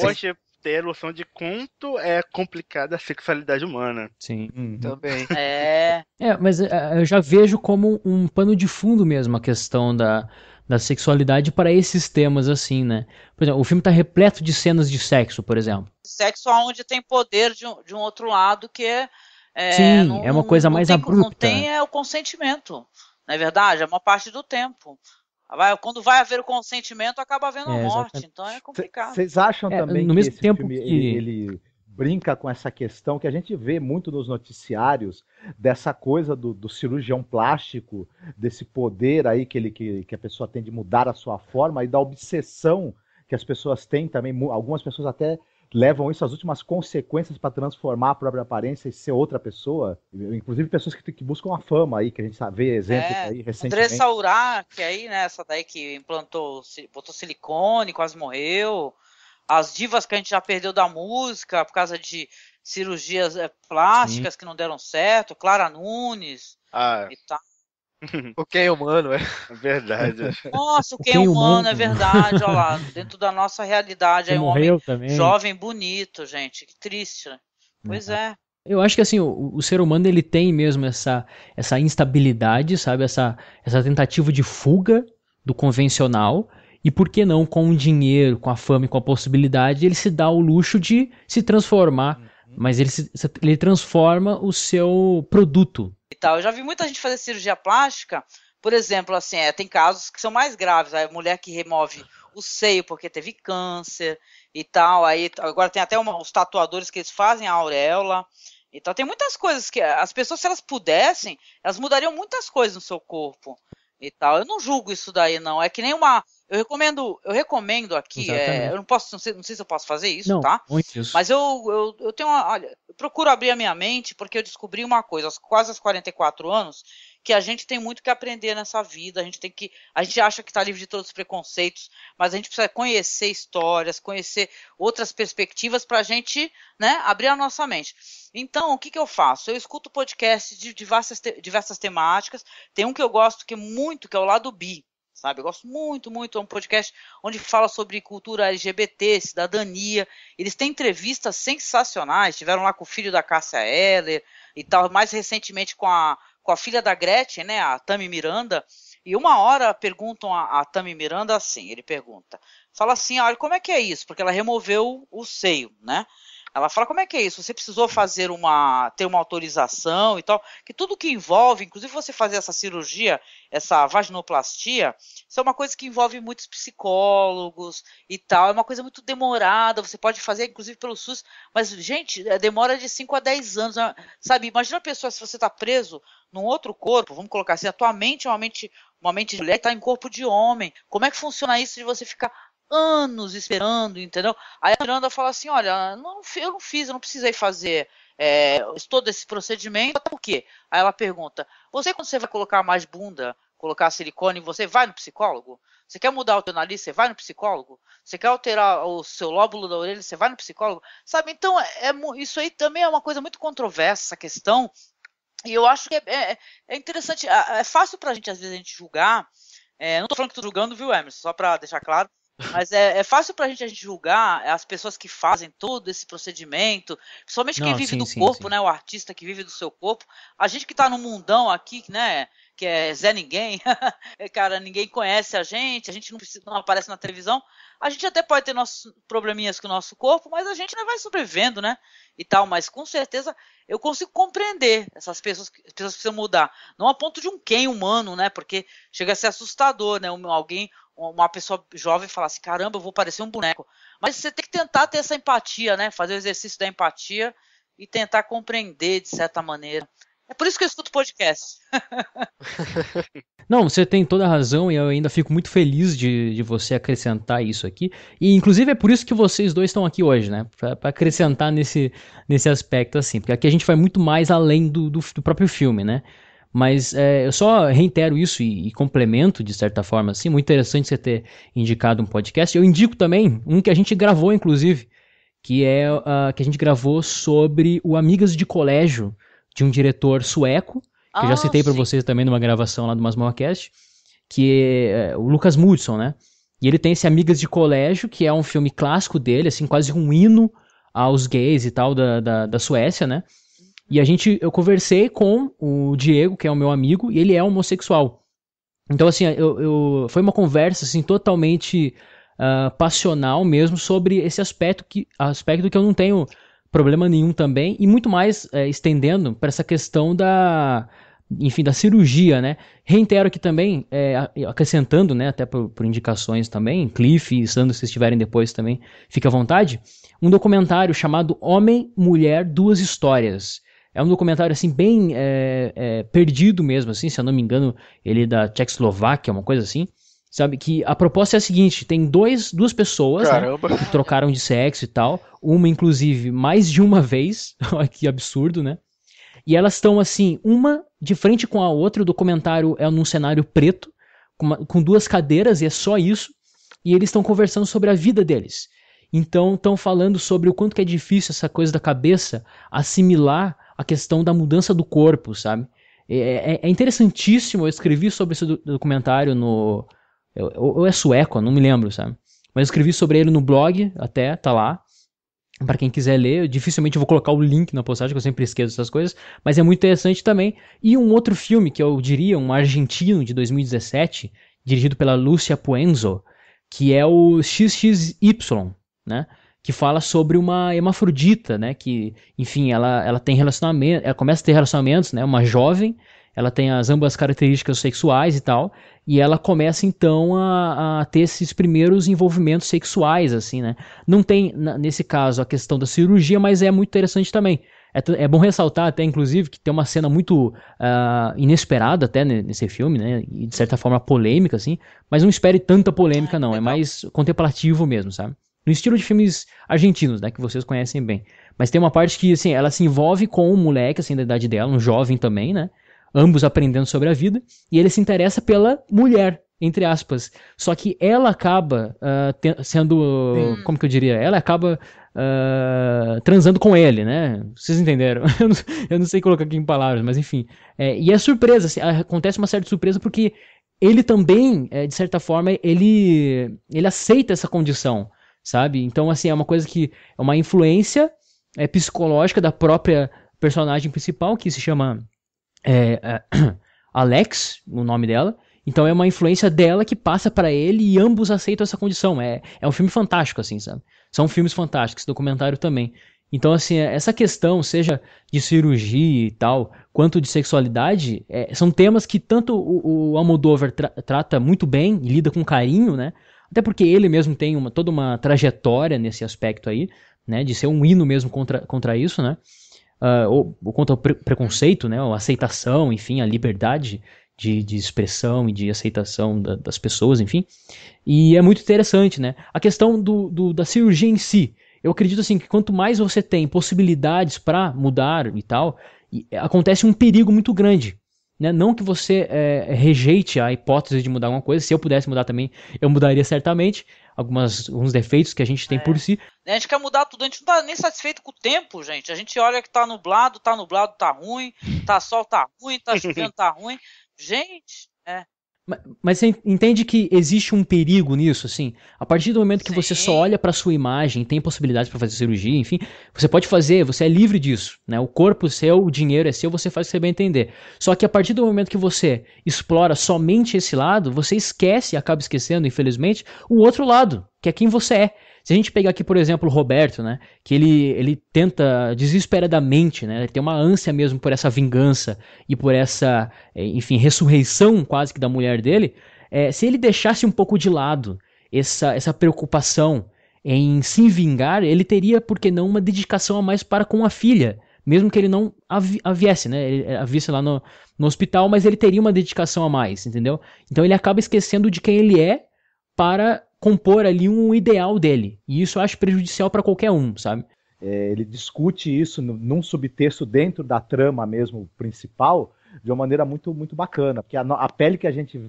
Hoje ter a noção de quanto é complicada a sexualidade humana. Sim. Também. Mas eu já vejo como um pano de fundo mesmo a questão da sexualidade para esses temas, assim, né? Por exemplo, o filme tá repleto de cenas de sexo, por exemplo. Sexo onde tem poder de um outro lado que Sim, é uma coisa mais abrupta. Não tem o consentimento, não é verdade? É uma parte do tempo. Quando vai haver o consentimento, acaba havendo a morte. Exatamente. Então é complicado. Vocês acham também no que mesmo esse tempo filme que... ele brinca com essa questão que a gente vê muito nos noticiários, dessa coisa do cirurgião plástico, desse poder aí que a pessoa tem de mudar a sua forma e da obsessão que as pessoas têm também. Algumas pessoas até levam isso às últimas consequências para transformar a própria aparência e ser outra pessoa. Inclusive pessoas que buscam a fama aí, que a gente vê exemplos aí recentemente. Andressa Urach aí, né, essa daí que botou silicone, quase morreu. As divas que a gente já perdeu da música por causa de cirurgias plásticas que não deram certo. Clara Nunes e tal. O Ken humano, é verdade. Nossa, o Ken humano, é verdade, olha lá, dentro da nossa realidade, aí um homem jovem, bonito, gente, que triste, né? Pois é. Eu acho que assim, o ser humano ele tem mesmo essa instabilidade, sabe, essa tentativa de fuga do convencional, e por que não com o dinheiro, com a fama e com a possibilidade, ele se dá o luxo de se transformar, mas ele transforma o seu produto. Eu já vi muita gente fazer cirurgia plástica, por exemplo, assim, tem casos que são mais graves, a mulher que remove o seio porque teve câncer e tal. Aí agora tem até os tatuadores que eles fazem a auréola. Então tem muitas coisas que as pessoas, se elas pudessem, elas mudariam muitas coisas no seu corpo e tal. Eu não julgo isso daí, não. É que nem uma... Eu recomendo aqui, eu não sei se eu posso fazer isso, não, tá? Muito isso. Mas eu tenho olha, eu procuro abrir a minha mente porque eu descobri uma coisa, quase aos 44 anos, que a gente tem muito que aprender nessa vida, a gente acha que está livre de todos os preconceitos, mas a gente precisa conhecer histórias, conhecer outras perspectivas para a gente, né, abrir a nossa mente. Então, o que eu faço? Eu escuto podcasts de diversas temáticas, tem um que eu gosto que é o Lado Bi, sabe? Eu gosto muito, é um podcast onde fala sobre cultura LGBT, cidadania, eles têm entrevistas sensacionais, tiveram lá com o filho da Cássia Eller e tal, mais recentemente com a filha da Gretchen, né, a Tami Miranda, e uma hora perguntam a Tami Miranda assim, ele pergunta, fala assim, olha, como é que é isso? Porque ela removeu o seio, né? Ela fala, como é que é isso? Você precisou ter uma autorização e tal, que tudo que envolve, inclusive você fazer essa cirurgia, essa vaginoplastia, isso é uma coisa que envolve muitos psicólogos e tal, é uma coisa muito demorada, você pode fazer inclusive pelo SUS, mas, gente, demora de 5 a 10 anos, sabe? Imagina a pessoa, se você está preso num outro corpo, vamos colocar assim, a tua mente é uma mente de mulher que está em corpo de homem, como é que funciona isso de você ficar anos esperando, entendeu? Aí a Miranda fala assim, olha, eu não fiz, eu não precisei fazer todo esse procedimento, por quê? Aí ela pergunta, quando você vai colocar mais bunda, colocar silicone, você vai no psicólogo? Você quer mudar o teu nariz, você vai no psicólogo? Você quer alterar o seu lóbulo da orelha, você vai no psicólogo? Sabe, então, isso aí também é uma coisa muito controversa, essa questão, e eu acho que é interessante, é fácil pra gente, às vezes, a gente julgar, não tô falando que tô julgando, viu, Emerson, só pra deixar claro, mas é fácil pra gente julgar as pessoas que fazem todo esse procedimento, principalmente quem vive do corpo, né? O artista que vive do seu corpo. A gente que tá no mundão aqui, né? Que é Zé Ninguém, cara, ninguém conhece a gente não aparece na televisão. A gente até pode ter nossos probleminhas com o nosso corpo, mas a gente vai sobrevivendo, né? E tal, mas com certeza eu consigo compreender essas pessoas que precisam mudar. Não a ponto de um Ken humano, né? Porque chega a ser assustador, né? Uma pessoa jovem falar assim, caramba, eu vou parecer um boneco. Mas você tem que tentar ter essa empatia, né? Fazer o exercício da empatia e tentar compreender de certa maneira. É por isso que eu escuto podcast. Não, você tem toda a razão e eu ainda fico muito feliz de você acrescentar isso aqui. E inclusive é por isso que vocês dois estão aqui hoje, né? Pra acrescentar nesse aspecto assim. Porque aqui a gente vai muito mais além do próprio filme, né? Mas eu só reitero isso e complemento de certa forma assim. Muito interessante você ter indicado um podcast. Eu indico também um que a gente gravou, inclusive, que é que a gente gravou sobre o Amigas de Colégio, de um diretor sueco, que eu já citei para vocês também numa gravação lá do Masmorcast, que é o Lukas Moodysson, né? E ele tem esse Amigas de Colégio, que é um filme clássico dele, assim, quase um hino aos gays e tal da Suécia, né? E eu conversei com o Diego, que é o meu amigo, e ele é homossexual. Então, assim, foi uma conversa, assim, totalmente passional mesmo, sobre esse aspecto que eu não tenho problema nenhum também, e muito mais estendendo para essa questão da cirurgia, né? Reitero aqui também, acrescentando, né, até por indicações também, Cliff e Sandro, se estiverem depois também, fica à vontade, um documentário chamado Homem, Mulher, Duas Histórias. É um documentário, assim, bem perdido mesmo, assim, se eu não me engano, ele é da Tchecoslováquia, uma coisa assim, sabe, que a proposta é a seguinte, tem duas pessoas, né, que trocaram de sexo e tal, uma, inclusive, mais de uma vez, que absurdo, né, e elas estão, assim, uma de frente com a outra, o documentário é num cenário preto, com duas cadeiras, e é só isso, e eles estão conversando sobre a vida deles. Então, estão falando sobre o quanto que é difícil essa coisa da cabeça assimilar a questão da mudança do corpo, sabe? É interessantíssimo, eu escrevi sobre esse documentário ou é sueco, não me lembro, sabe? Mas eu escrevi sobre ele no blog, até, tá lá. Para quem quiser ler, dificilmente eu vou colocar o link na postagem, que eu sempre esqueço essas coisas, mas é muito interessante também. E um outro filme, que eu diria, um argentino de 2017, dirigido pela Lúcia Puenzo, que é o XXY, né? Que fala sobre uma hermafrodita, né? Que, enfim, ela tem relacionamento, ela começa a ter relacionamentos, né? Uma jovem, ela tem as ambas características sexuais e tal, e ela começa então a ter esses primeiros envolvimentos sexuais, assim, né? Não tem, nesse caso, a questão da cirurgia, mas é muito interessante também. É bom ressaltar até, inclusive, que tem uma cena muito inesperada até nesse filme, né? E de certa forma polêmica, assim, mas não espere tanta polêmica, não. É mais contemplativo mesmo, sabe? No estilo de filmes argentinos, né? Que vocês conhecem bem. Mas tem uma parte que, assim, ela se envolve com um moleque, assim, da idade dela, um jovem também, né? Ambos aprendendo sobre a vida, e ele se interessa pela mulher, entre aspas. Só que ela acaba sendo, como que eu diria? Ela acaba transando com ele, né? Vocês entenderam? Eu não sei colocar aqui em palavras, mas enfim. E é surpresa, assim, acontece uma certa surpresa porque ele também, de certa forma, ele aceita essa condição, sabe? Então, assim, é uma coisa que é uma influência psicológica da própria personagem principal, que se chama Alex, o nome dela. Então é uma influência dela que passa pra ele e ambos aceitam essa condição. É um filme fantástico, assim, sabe? São filmes fantásticos, esse documentário também. Então, assim, essa questão, seja de cirurgia e tal, quanto de sexualidade, são temas que tanto o Almodóvar trata muito bem e lida com carinho, né? Até porque ele mesmo tem toda uma trajetória nesse aspecto aí, né? De ser um hino mesmo contra isso, né? Ou contra o preconceito, né, a aceitação, enfim, a liberdade de expressão e de aceitação das pessoas, enfim. E é muito interessante, né? A questão da cirurgia em si. Eu acredito assim que quanto mais você tem possibilidades para mudar e tal, acontece um perigo muito grande. Né? Não que você rejeite a hipótese de mudar alguma coisa. Se eu pudesse mudar também, eu mudaria certamente. Alguns defeitos que a gente tem por si. A gente quer mudar tudo, a gente não tá nem satisfeito com o tempo, gente. A gente olha que tá nublado, tá ruim, tá sol, tá ruim, tá chovendo, tá ruim. Gente, Mas você entende que existe um perigo nisso, assim? A partir do momento que você só olha pra sua imagem, tem possibilidades pra fazer cirurgia, enfim, você pode fazer, você é livre disso, né? O corpo seu, o dinheiro é seu, você faz o que você bem entender. Só que a partir do momento que você explora somente esse lado, você esquece, acaba esquecendo, infelizmente, o outro lado, que é quem você é. Se a gente pegar aqui, por exemplo, o Roberto, né, que ele tenta desesperadamente, né, ele tem uma ânsia mesmo por essa vingança e por essa, enfim, ressurreição quase que da mulher dele, se ele deixasse um pouco de lado essa preocupação em se vingar, ele teria, por que não, uma dedicação a mais para com a filha, mesmo que ele não a viesse, né, ele a visse lá no hospital, mas ele teria uma dedicação a mais, entendeu? Então ele acaba esquecendo de quem ele é para compor ali um ideal dele. E isso eu acho prejudicial para qualquer um, sabe? Ele discute isso num subtexto dentro da trama mesmo principal de uma maneira muito, muito bacana. Porque a pele que a gente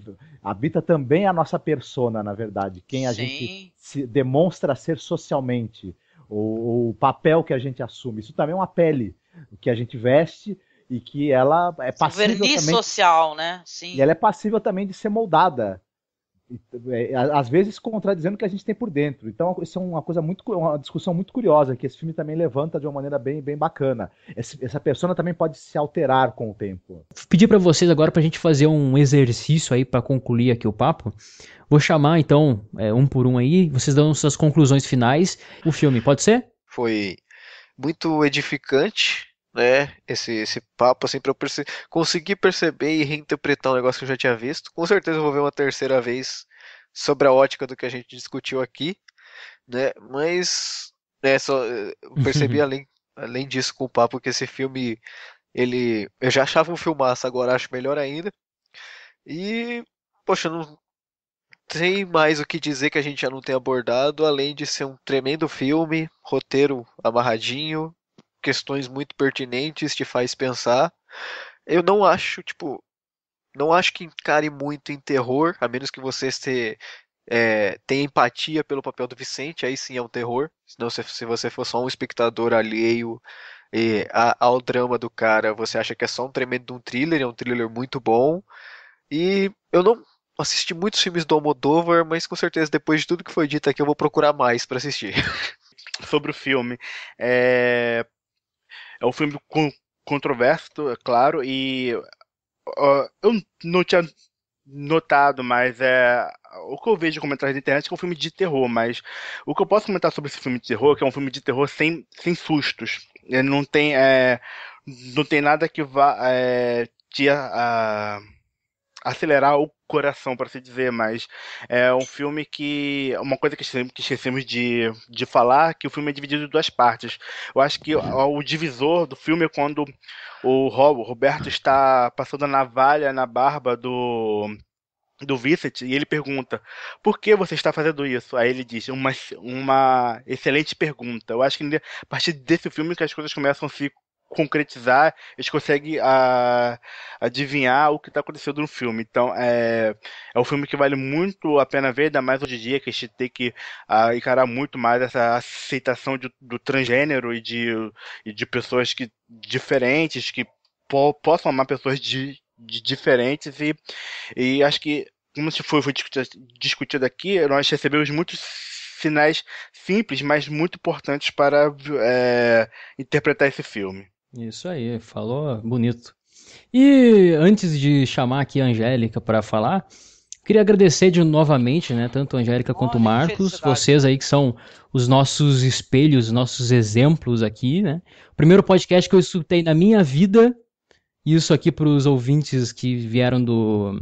habita também é a nossa persona, na verdade. Quem a gente demonstra ser socialmente. O papel que a gente assume. Isso também é uma pele que a gente veste e que ela é passível verniz também... social, né? Sim. E ela é passível também de ser moldada. Às vezes contradizendo o que a gente tem por dentro. Então isso é uma discussão muito curiosa que esse filme também levanta de uma maneira bem, bem bacana. Essa persona também pode se alterar com o tempo. Vou pedir para vocês agora pra gente fazer um exercício aí para concluir aqui o papo. Vou chamar então um por um aí, vocês dão suas conclusões finais. O filme, pode ser? Foi muito edificante, né, esse papo, assim, pra eu conseguir perceber e reinterpretar um negócio que eu já tinha visto. Com certeza eu vou ver uma terceira vez sobre a ótica do que a gente discutiu aqui, né, mas eu percebi além disso com o papo que esse filme, eu já achava um filmaço, agora acho melhor ainda. E, poxa, não tem mais o que dizer que a gente já não tem abordado, além de ser um tremendo filme, roteiro amarradinho, questões muito pertinentes, te faz pensar. Eu não acho que encare muito em terror, a menos que você tenha empatia pelo papel do Vicente, aí sim é um terror. Senão, se você for só um espectador alheio ao drama do cara, você acha que é só um tremendo thriller, é um thriller muito bom. E eu não assisti muitos filmes do Almodóvar, mas com certeza depois de tudo que foi dito aqui eu vou procurar mais para assistir. Sobre o filme, é um filme controverso, é claro, e eu não tinha notado, mas o que eu vejo em comentários da internet é que é um filme de terror, mas o que eu posso comentar sobre esse filme de terror é que é um filme de terror sem sustos. Ele não tem nada que vá acelerar o coração, para se dizer, mas é um filme que... Uma coisa que esquecemos de falar, que o filme é dividido em duas partes. Eu acho que o divisor do filme é quando o Roberto está passando a navalha na barba do Vincent, e ele pergunta: por que você está fazendo isso? Aí ele diz: uma excelente pergunta. Eu acho que a partir desse filme que as coisas começam a se concretizar, eles conseguem adivinhar o que está acontecendo no filme. Então é um filme que vale muito a pena ver, ainda mais hoje em dia, que a gente tem que encarar muito mais essa aceitação do transgênero e de pessoas diferentes, que possam amar pessoas diferentes, e acho que, como se foi discutido aqui, nós recebemos muitos sinais simples, mas muito importantes para interpretar esse filme. Isso aí, falou bonito. E antes de chamar aqui a Angélica para falar, queria agradecer novamente, né, tanto a Angélica quanto o Marcos, vocês aí que são os nossos espelhos, nossos exemplos aqui, né? O primeiro podcast que eu escutei na minha vida, isso aqui para os ouvintes que vieram do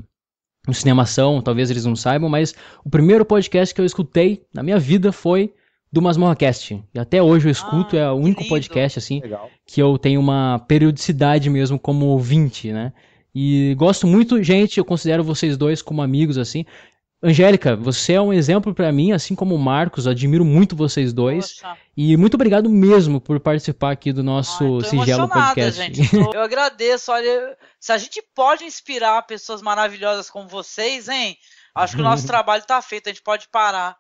Cinemação, talvez eles não saibam, mas o primeiro podcast que eu escutei na minha vida foi do MasmorraCast. E até hoje eu escuto, é o único podcast assim que eu tenho uma periodicidade mesmo como ouvinte, né? E gosto muito, gente, eu considero vocês dois como amigos assim. Angélica, você é um exemplo pra mim, assim como o Marcos, admiro muito vocês dois. Poxa. E muito obrigado mesmo por participar aqui do nosso singelo podcast. Gente. Eu agradeço, olha, se a gente pode inspirar pessoas maravilhosas como vocês, hein? Acho que o nosso trabalho tá feito, a gente pode parar.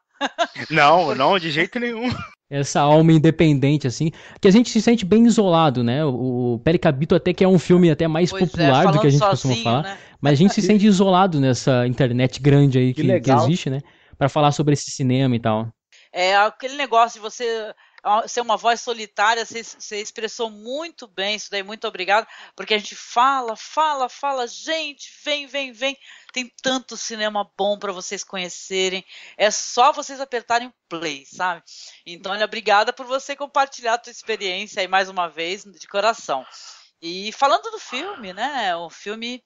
Não, de jeito nenhum. Essa alma independente, assim, que a gente se sente bem isolado, né? O Pele Cabito até que é um filme até mais popular do que a gente costuma falar, né? Mas a gente se sente isolado nessa internet grande aí que existe, né? Pra falar sobre esse cinema e tal. É aquele negócio de você ser uma voz solitária, você expressou muito bem isso daí, muito obrigado, porque a gente fala, gente, vem, tem tanto cinema bom para vocês conhecerem, é só vocês apertarem play, sabe? Então, olha, obrigada por você compartilhar a tua experiência aí mais uma vez, de coração. E falando do filme, né, um filme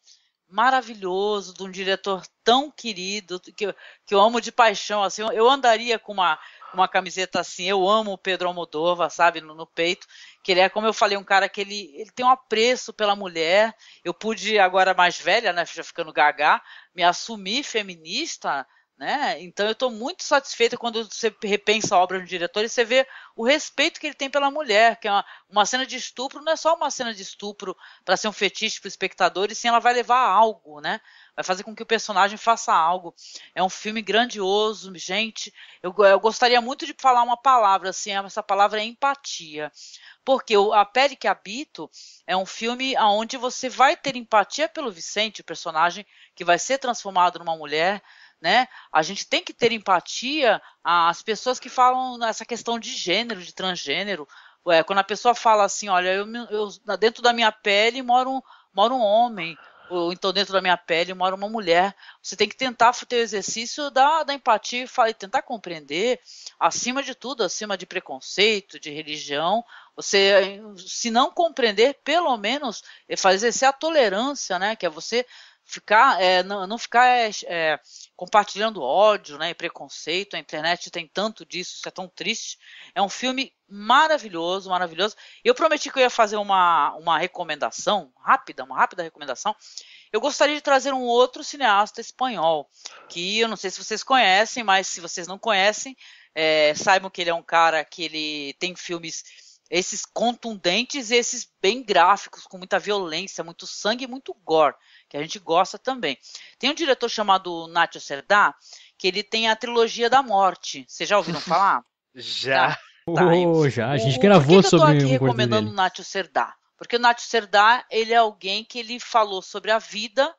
maravilhoso, de um diretor tão querido, que eu amo de paixão, assim, eu andaria com uma camiseta assim, eu amo o Pedro Almodóvar, sabe, no peito, que ele é, como eu falei, um cara que ele tem um apreço pela mulher. Eu pude, agora mais velha, né, já ficando gaga, me assumir feminista, né, então eu estou muito satisfeita quando você repensa a obra do diretor e você vê o respeito que ele tem pela mulher, que é uma cena de estupro, não é só uma cena de estupro para ser um fetiche para o espectador, e sim ela vai levar a algo, né, vai fazer com que o personagem faça algo. É um filme grandioso, gente. Eu gostaria muito de falar uma palavra, assim, essa palavra é empatia. Porque A Pele que Habito é um filme onde você vai ter empatia pelo Vicente, o personagem que vai ser transformado numa mulher, né? A gente tem que ter empatia às pessoas que falam nessa questão de gênero, de transgênero. Quando a pessoa fala assim, olha, eu dentro da minha pele mora um homem, ou então dentro da minha pele mora uma mulher. Você tem que tentar ter o exercício da empatia e tentar compreender, acima de tudo, acima de preconceito, de religião. Você, se não compreender, pelo menos exercer a tolerância, né? Que é você não ficar compartilhando ódio, né, e preconceito. A internet tem tanto disso, isso é tão triste. É um filme maravilhoso. Eu prometi que eu ia fazer uma recomendação rápida, uma rápida recomendação. Eu gostaria de trazer um outro cineasta espanhol, que eu não sei se vocês conhecem, mas se vocês não conhecem, saibam que ele é um cara que ele tem filmes esses contundentes e esses bem gráficos, com muita violência, muito sangue e muito gore, que a gente gosta também. Tem um diretor chamado Nacho Cerdá, que ele tem a trilogia da morte. Vocês já ouviram falar? Já. Já. A gente gravou sobre eu tô aqui recomendando o Nacho Cerdá? Porque o Nacho Cerdá, ele é alguém que ele falou sobre a vida,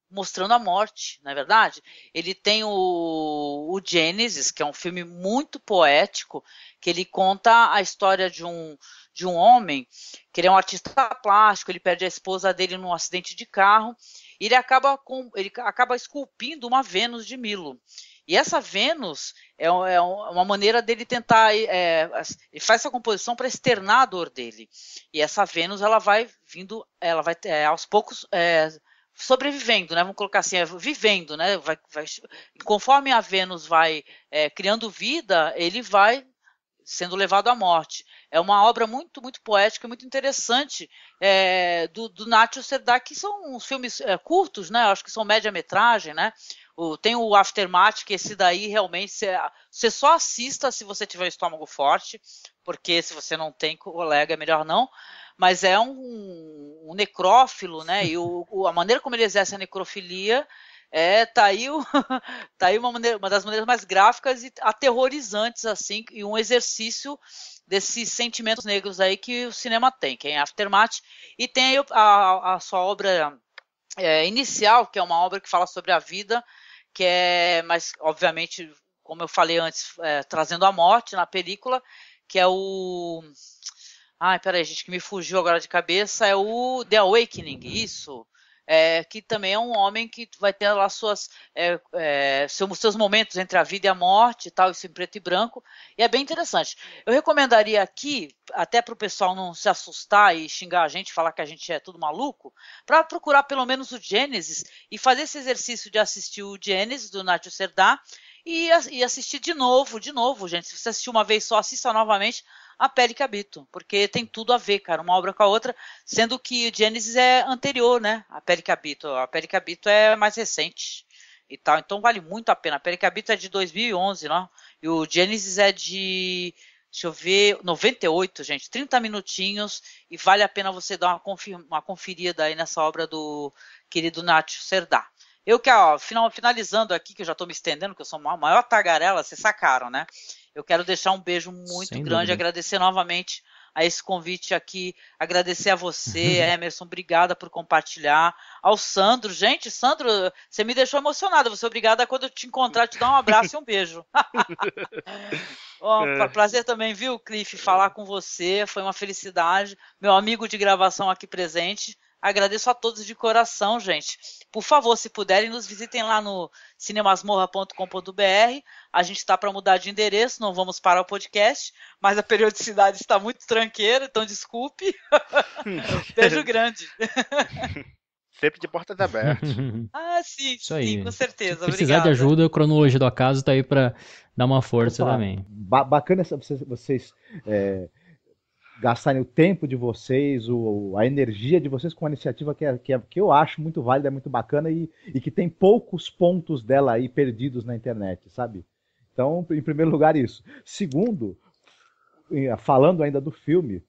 mostrando a morte, não é verdade? Ele tem o Gênesis, que é um filme muito poético, que ele conta a história de um homem, que ele é um artista plástico, ele perde a esposa dele num acidente de carro, e ele acaba esculpindo uma Vênus de Milo. E essa Vênus é uma maneira dele tentar, ele faz essa composição para externar a dor dele. E essa Vênus, ela vai aos poucos sobrevivendo, né? Vamos colocar assim, vivendo, né? Conforme a Vênus vai criando vida, ele vai sendo levado à morte. É uma obra muito, muito poética, muito interessante do Nacho Serdar, que são uns filmes curtos, né? Acho que são média-metragem, né? Tem o Aftermath, que esse daí realmente você só assista se você tiver um estômago forte, porque se você não tem, colega, é melhor não. Mas é um necrófilo, né? E a maneira como ele exerce a necrofilia tá aí uma das maneiras mais gráficas e aterrorizantes, assim, e um exercício desses sentimentos negros aí que o cinema tem, que é em Aftermath, e tem a sua obra inicial, que é uma obra que fala sobre a vida, mas obviamente, como eu falei antes, trazendo a morte na película, que é o... Ai, peraí, gente, que me fugiu agora de cabeça, é o The Awakening, isso... que também é um homem que vai ter lá seus momentos entre a vida e a morte, tal, isso em preto e branco, e é bem interessante. Eu recomendaria aqui, até para o pessoal não se assustar e xingar a gente, falar que a gente é tudo maluco, para procurar pelo menos o Gênesis e fazer esse exercício de assistir o Gênesis do Nacho Serdar e assistir de novo, gente. Se você assistiu uma vez só, assista novamente A Pele que Habito, porque tem tudo a ver, cara, uma obra com a outra, sendo que o Gênesis é anterior, né, A Pele que Habito é mais recente e tal, então vale muito a pena. A Pele que Habito é de 2011, né, e o Gênesis é de, deixa eu ver, 98, gente, 30 minutinhos, e vale a pena você dar uma conferida aí nessa obra do querido Nacho Serdar. Eu que, finalizando aqui, que eu já estou me estendendo, que eu sou a maior tagarela, vocês sacaram, né? Eu quero deixar um beijo muito grande, agradecer novamente a esse convite aqui, agradecer a você, Emerson, obrigada por compartilhar, ao Sandro, gente, Sandro, você me deixou emocionada, você obrigada quando eu te encontrar, te dar um abraço e um beijo. Prazer também, viu, Cliff, falar com você, foi uma felicidade, meu amigo de gravação aqui presente. Agradeço a todos de coração, gente. Por favor, se puderem, nos visitem lá no cinemasmorra.com.br. A gente está para mudar de endereço, não vamos parar o podcast, mas a periodicidade está muito tranqueira, então desculpe. Beijo grande. Sempre de portas abertas. Sim, isso aí. Sim, com certeza. Se precisar de ajuda, a Cronologia do Acaso está aí para dar uma força também. Bacana vocês gastarem o tempo de vocês, a energia de vocês com uma iniciativa que eu acho muito válida, muito bacana e que tem poucos pontos dela aí perdidos na internet, sabe? Então, em primeiro lugar, isso. Segundo, falando ainda do filme,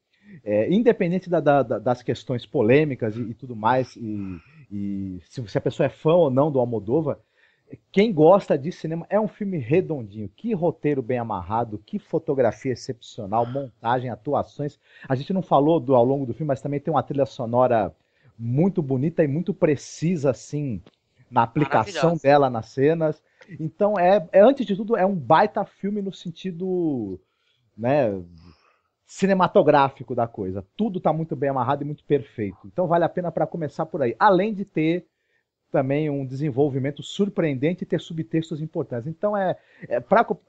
independente das questões polêmicas e tudo mais, e se a pessoa é fã ou não do Almodóvar, quem gosta de cinema, é um filme redondinho, que roteiro bem amarrado, que fotografia excepcional, montagem, atuações. A gente não falou ao longo do filme, mas também tem uma trilha sonora muito bonita e muito precisa, assim, na aplicação dela nas cenas. Então, antes de tudo, é um baita filme no sentido, né, cinematográfico da coisa. Tudo está muito bem amarrado e muito perfeito. Então, vale a pena para começar por aí. Além de ter também um desenvolvimento surpreendente e ter subtextos importantes. Então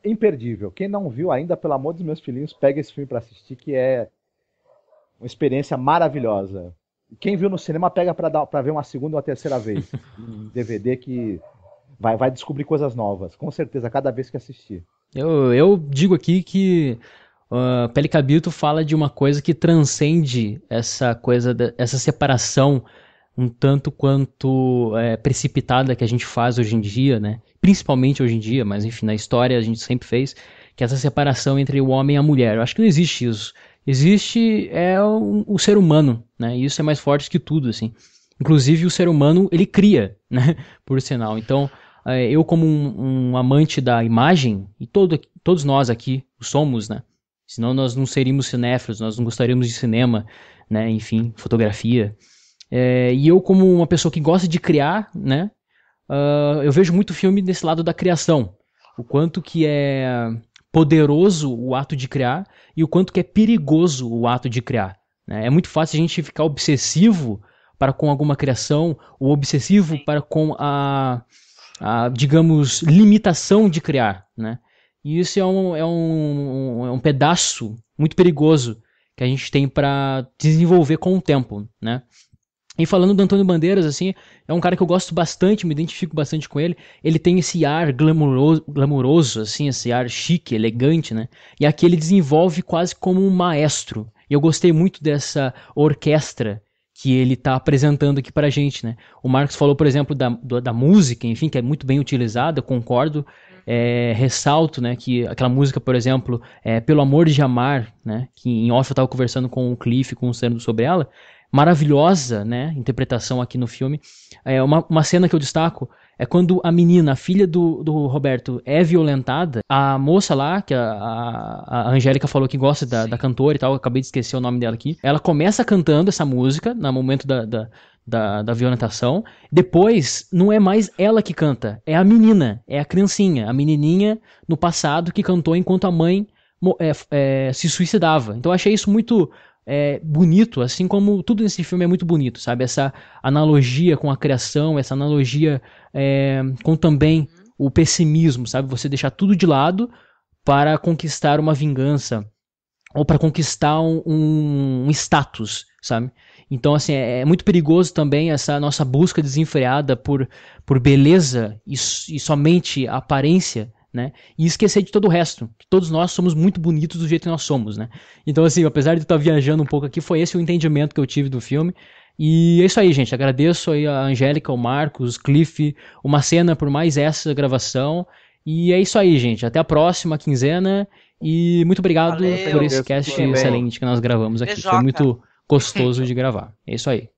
imperdível. Quem não viu ainda, pelo amor dos meus filhinhos, pega esse filme para assistir, que é uma experiência maravilhosa. E quem viu no cinema, pega para ver uma segunda ou uma terceira vez. Em DVD que vai descobrir coisas novas, com certeza, cada vez que assistir. Eu digo aqui que Pele que Habito fala de uma coisa que transcende essa separação um tanto quanto precipitada que a gente faz hoje em dia, né? Principalmente hoje em dia, mas enfim, na história a gente sempre fez, que é essa separação entre o homem e a mulher. Eu acho que não existe isso. Existe o ser humano, né? E isso é mais forte que tudo, assim. Inclusive o ser humano, ele cria, né? Por sinal. Então, eu como um amante da imagem, e todos nós aqui somos, né? Senão nós não seríamos cinéfilos, nós não gostaríamos de cinema, né? Enfim, fotografia. E eu, como uma pessoa que gosta de criar, né, eu vejo muito filme desse lado da criação. O quanto que é poderoso o ato de criar e o quanto que é perigoso o ato de criar, né? É muito fácil a gente ficar obsessivo para com alguma criação, ou obsessivo para com a digamos, limitação de criar, né? E isso é um pedaço muito perigoso que a gente tem para desenvolver com o tempo, né? E falando do Antônio Bandeiras, assim, é um cara que eu gosto bastante, me identifico bastante com ele. Ele tem esse ar glamouroso, assim, esse ar chique, elegante, né? E aqui ele desenvolve quase como um maestro. E eu gostei muito dessa orquestra que ele está apresentando aqui pra gente, né? O Marcos falou, por exemplo, da música, enfim, que é muito bem utilizada, concordo. Ressalto, né, que aquela música, por exemplo, Pelo Amor de Amar, né, que em off eu estava conversando com o Cliff, com o Sandro sobre ela, maravilhosa, né, interpretação aqui no filme. Uma cena que eu destaco é quando a menina, a filha do Roberto, é violentada. A moça lá, que a Angélica falou que gosta da cantora e tal, eu acabei de esquecer o nome dela aqui. Ela começa cantando essa música no momento da violentação. Depois, não é mais ela que canta, é a menina, é a criancinha, a menininha no passado que cantou enquanto a mãe se suicidava. Então eu achei isso muito bonito, assim como tudo nesse filme é muito bonito, sabe? Essa analogia com a criação, essa analogia com também o pessimismo, sabe? Você deixar tudo de lado para conquistar uma vingança ou para conquistar um status, sabe? Então, assim, é muito perigoso também essa nossa busca desenfreada por beleza e somente aparência, né? E esquecer de todo o resto, que todos nós somos muito bonitos do jeito que nós somos, né? Então, assim, apesar de eu estar viajando um pouco aqui, foi esse o entendimento que eu tive do filme. E é isso aí, gente. Agradeço aí a Angélica, o Marcos, Cliff, o Macena por mais essa gravação. E é isso aí, gente. Até a próxima quinzena. E muito obrigado por esse cast excelente que nós gravamos aqui. Foi muito gostoso de gravar. É isso aí.